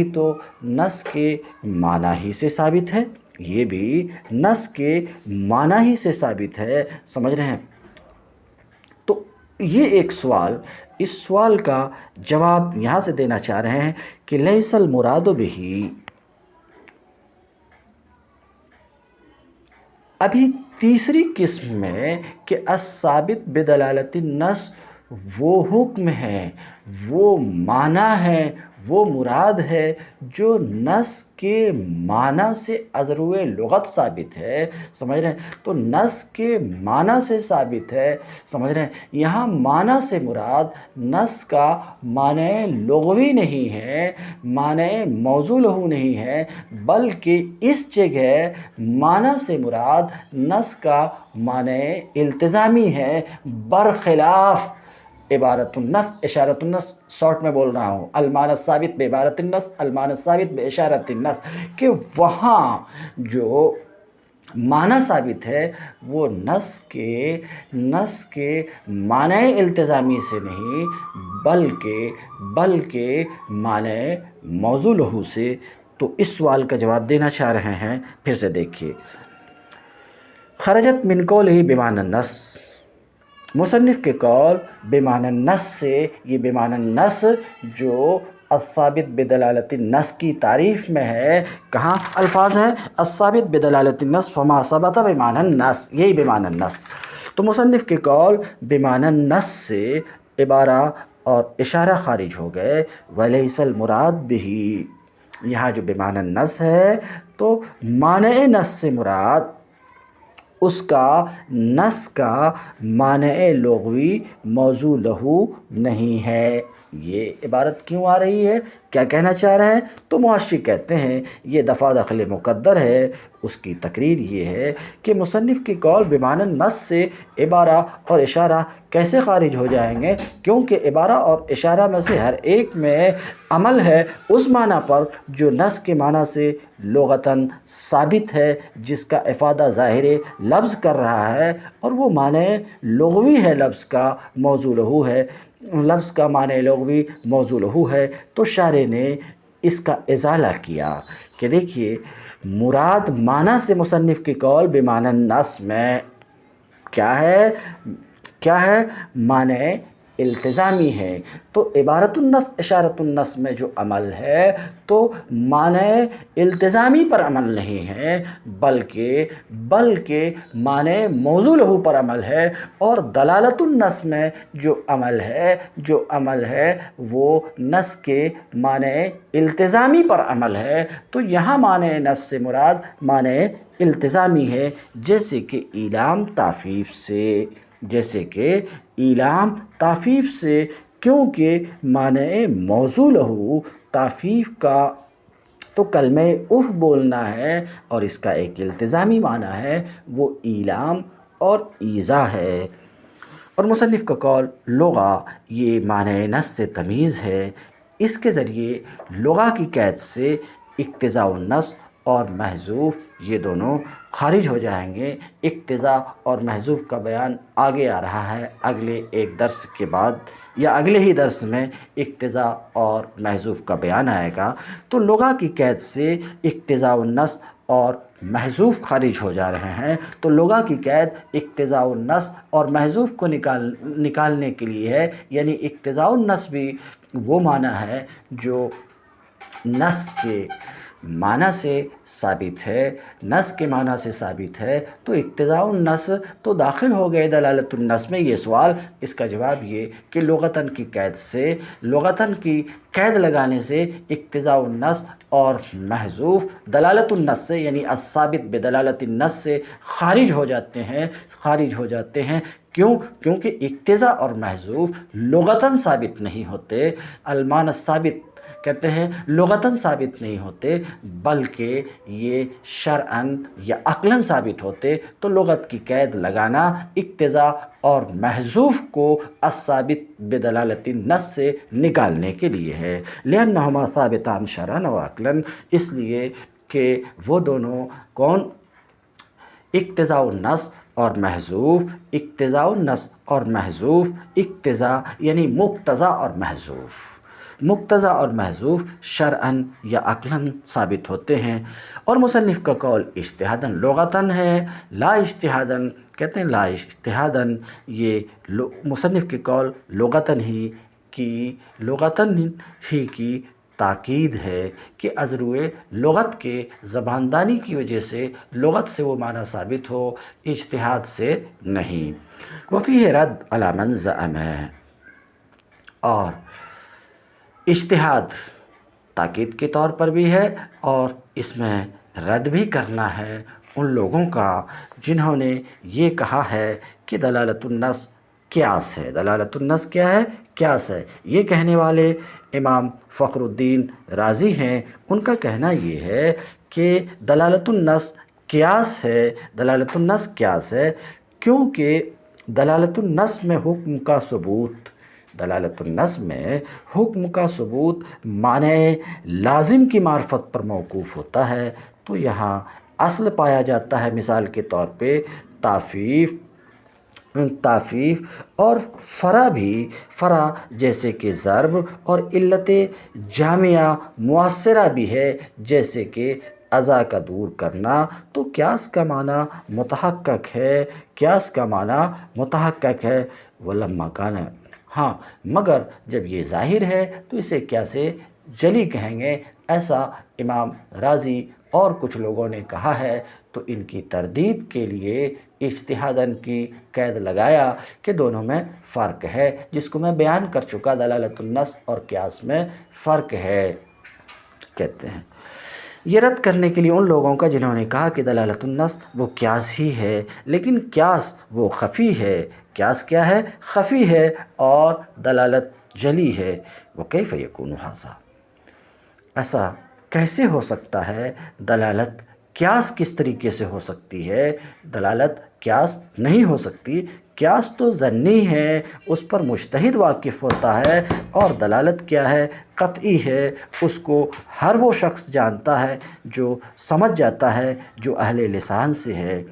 تو نص کے معنی ہی سے ثابت ہے، یہ بھی نص کے معنی ہی سے ثابت ہے، سمجھ رہے ہیں۔ تو یہ ایک سوال، اس سوال کا جواب یہاں سے دینا چاہ رہے ہیں کہ لیس المراد بہ، ابھی تیسری قسم میں کہ الثابت بدلالت النص وہ حکم ہے، وہ معنی ہے، وہ مراد ہے جو نص کے معنی سے از روئے لغت ثابت ہے، سمجھ رہے ہیں۔ تو نص کے معنی سے ثابت ہے، سمجھ رہے ہیں۔ یہاں معنی سے مراد نص کا معنی لغوی نہیں ہے، معنی موضوع لہو نہیں ہے، بلکہ اس جگہ معنی سے مراد نص کا معنی التزامی ہے، برخلاف عبارت النص، اشارت النص، شارٹ میں بول رہا ہوں، المعنی الثابت بعبارت النص، المعنی الثابت باشارت النص، کہ وہاں جو معنی ثابت ہے وہ نص کے معنی التزامی سے نہیں بلکہ معنی موضوع لہو سے۔ تو اس سوال کا جواب دینا چاہ رہے ہیں، پھر سے دیکھیے، خرجت من قولہ بمعنی النص، مصنف کے قول بمعنی النص سے، یہ بمعنی النص جو الثابت بدلالت النص کی تعریف میں ہے، کہاں الفاظ ہیں؟ الثابت بدلالت النص فما ثبت بمعنی النص، یہی بمعنی النص۔ تو مصنف کے قول بمعنی النص سے عبارہ اور اشارہ خارج ہو گئے، ولیس المراد بہ، یہاں جو بمعنی النص ہے تو معنی نص سے مراد اس کا نص کا معنی لغوی موضوع لہو نہیں ہے۔ یہ عبارت کیوں آ رہی ہے کیا کہنا چاہ رہے ہیں؟ تو محشی کہتے ہیں یہ دفع دخل مقدر ہے، اس کی تقریر یہ ہے کہ مصنف کی قول بمعنی نص سے عبارہ اور اشارہ کیسے خارج ہو جائیں گے، کیونکہ عبارہ اور اشارہ میں سے ہر ایک میں عمل ہے اس معنی پر جو نص کے معنی سے لغتاً ثابت ہے، جس کا افادہ ظاہر لفظ کر رہا ہے، اور وہ معنی لغوی ہے، لفظ کا موضوع لہو ہے، لفظ کا معنی لغوی موضوع لہو ہے۔ تو شارح نے اس کا ازالہ کیا کہ دیکھیے مراد معنی سے مصنف کی قول بمعنی نص میں کیا ہے معنی التزامی ہے۔ تو عبارت النص اشارت النص میں جو عمل ہے تو معنی التزامی پر عمل نہیں ہے، بلکہ معنی موضوع لہو پر عمل ہے، اور دلالت النص میں جو عمل ہے وہ نص کے معنی التزامی پر عمل ہے۔ تو یہاں معنی نص سے مراد معنی التزامی ہے، جیسے کہ ایلام تافیف سے، کیونکہ معنی موضوع لہو تافیف کا تو کلمہ اف بولنا ہے، اور اس کا ایک التزامی معنی ہے وہ ایلام اور ایذا ہے۔ اور مصنف کا قول لغہ یہ معنی نص سے تمیز ہے، اس کے ذریعے لغہ کی قید سے اقتضاء النص اور محذوف یہ دونوں خارج ہو جائیں گے۔ اقتضاء اور محذوف کا بیان آگے آ رہا ہے، اگلے ایک درس کے بعد یا اگلے ہی درس میں اقتضاء اور محذوف کا بیان آئے گا۔ تو لغہ کی قید سے اقتضاء النص اور محذوف خارج ہو جا رہے ہیں۔ تو لغہ کی قید اقتضاء النص اور محذوف کو نکالنے کے لیے ہے، یعنی اقتضاء النص بھی وہ معنی ہے جو نص کے معنی سے ثابت ہے، تو اقتضاء النص تو داخل ہو گئے دلالت النص میں۔ یہ سوال، اس کا جواب یہ کہ لغتاً کی قید لگانے سے اقتضاء النص اور محذوف دلالت النص سے یعنی الثابت بدلالت النص سے خارج ہو جاتے ہیں۔ کیونکہ اقتضاء اور محذوف لغتاً ثابت نہیں ہوتے، المعنی الثابت کہتے ہیں لغتاً ثابت نہیں ہوتے، بلکہ یہ شرعاً یا عقلاً ثابت ہوتے۔ تو لغت کی قید لگانا اقتضاء اور محذوف کو الثابت بدلالت النص سے نکالنے کے لیے ہے، لأنہما ثابتان شرعاً و عقلاً، اس لیے کہ وہ دونوں اقتضاء النص اور محذوف، اقتضاء یعنی مقتضا اور محذوف شرعاً یا عقلاً ثابت ہوتے ہیں۔ اور مصنف کا قول اجتہاداً لغتاً ہے، لا اجتہاداً کہتے ہیں، لا اجتہاداً یہ مصنف کی قول لغتاً ہی کی تاکید ہے کہ از روئے لغت کے زباندانی کی وجہ سے لغت سے وہ معنی ثابت ہو، اجتہاد سے نہیں۔ وفیہ رد علی من زعم ہے، اور اجتہاد تاکید کے طور پر بھی ہے، اور اس میں رد بھی کرنا ہے ان لوگوں کا جنہوں نے یہ کہا ہے کہ دلالت النص قیاس ہے۔ دلالت النص کیا ہے؟ قیاس ہے۔ یہ کہنے والے امام فخر الدین رازی ہیں، ان کا کہنا یہ ہے کہ دلالت النص قیاس ہے، کیونکہ دلالت النص میں حکم کا ثبوت معنی لازم کی معرفت پر موقوف ہوتا ہے۔ تو یہاں اصل پایا جاتا ہے، مثال کے طور پہ تافیف اور فرع جیسے کہ ضرب، اور علت جامعہ مؤثرہ بھی ہے جیسے کہ اذا کا دور کرنا۔ تو قیاس کا معنی متحقق ہے، ولما کان، ہاں مگر جب یہ ظاہر ہے تو اسے قیاس جلی کہیں گے، ایسا امام رازی اور کچھ لوگوں نے کہا ہے۔ تو ان کی تردید کے لیے اجتہاداً کی قید لگایا کہ دونوں میں فرق ہے، جس کو میں بیان کر چکا، دلالت النص اور قیاس میں فرق ہے کہتے ہیں۔ یہ رد کرنے کے لیے ان لوگوں کا جنہوں نے کہا کہ دلالت النص وہ قیاس ہی ہے، لیکن قیاس وہ خفی ہے۔ قیاس کیا ہے؟ خفی ہے، اور دلالت جلی ہے۔ وکیف یکون ھذا، ایسا کیسے ہو سکتا ہے؟ دلالت قیاس کس طریقے سے ہو سکتی ہے؟ دلالت قیاس نہیں ہو سکتی، قیاس تو ظنی ہے، اس پر مجتہد واقف ہوتا ہے، اور دلالت کیا ہے؟ قطعی ہے، اس کو ہر وہ شخص جانتا ہے جو سمجھ جاتا ہے، جو اہل لسان سے ہے۔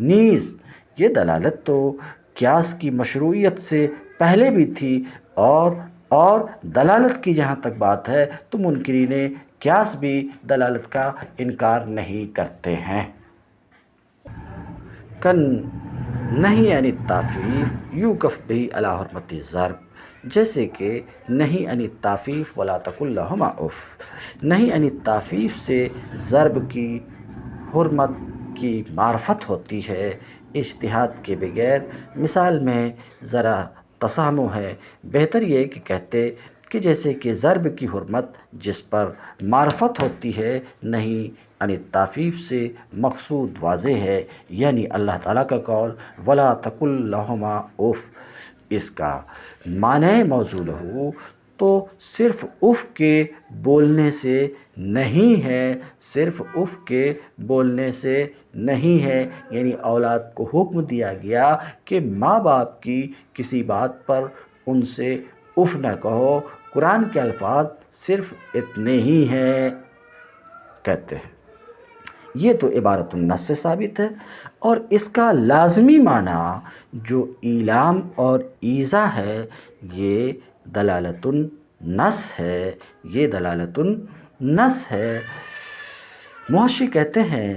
نیز یہ دلالت تو قیاس کی مشروعیت سے پہلے بھی تھی، اور دلالت کی جہاں تک بات ہے تو منکرین قیاس بھی دلالت کا انکار نہیں کرتے ہیں۔ کن نہیں عن التعفیف یوقف بھی علی حرمت ضرب، جیسے کہ نہیں عن التعفیف ولا تقل لہما اف، نہیں عن التعفیف سے ضرب کی حرمت کی معرفت ہوتی ہے اجتہاد کے بغیر۔ مثال میں ذرا تسامح ہے، بہتر یہ کہ کہتے کہ جیسے کہ ضرب کی حرمت جس پر معرفت ہوتی ہے نہیں عن التعفیف سے مقصود واضح ہے، یعنی اللہ تعالیٰ کا قول ولا تقل لہما اف، اس کا معنی موصول ہو تو صرف اف کے بولنے سے نہیں ہے، صرف اف کے بولنے سے نہیں ہے، یعنی اولاد کو حکم دیا گیا کہ ماں باپ کی کسی بات پر ان سے اف نہ کہو۔ قرآن کے الفاظ صرف اتنے ہی ہیں کہتے ہیں۔ یہ تو عبارت النص سے ثابت ہے، اور اس کا لازمی معنی جو ایلام اور ایذا ہے یہ دلالت النص ہے، یہ دلالت النص ہے۔ محشی کہتے ہیں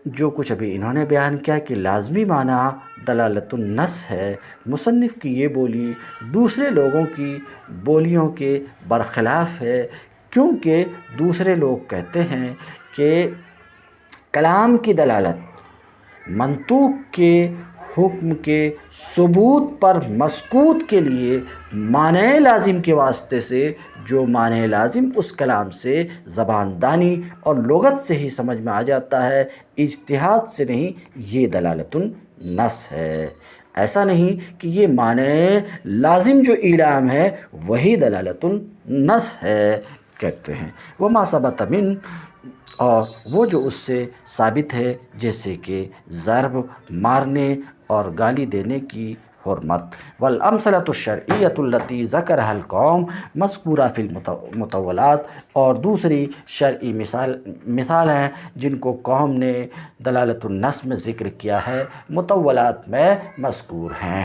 جو کچھ ابھی انہوں نے بیان کیا کہ لازمی معنی دلالت النص ہے، مصنف کی یہ بولی دوسرے لوگوں کی بولیوں کے برخلاف ہے، کیونکہ دوسرے لوگ کہتے ہیں کہ کلام کی دلالت منطوق کے حکم کے ثبوت پر مسکوت کے لیے معنی لازم کے واسطے سے، جو معنی لازم اس کلام سے زبان دانی اور لغت سے ہی سمجھ میں آ جاتا ہے، اجتہاد سے نہیں، یہ دلالت النص ہے۔ ایسا نہیں کہ یہ معنی لازم جو ایلام ہے وہی دلالت النص ہے کہتے ہیں۔ وما ثبت من، اور وہ جو اس سے ثابت ہے، جیسے کہ ضرب، مارنے اور گالی دینے کی حرمت۔ والامثلۃ الشرعیۃ التی ذکرھا القوم مذکورہ فی المطولات، اور دوسری شرعی مثال ہیں جن کو قوم نے دلالت النص میں ذکر کیا ہے، مطولات میں مذکور ہیں۔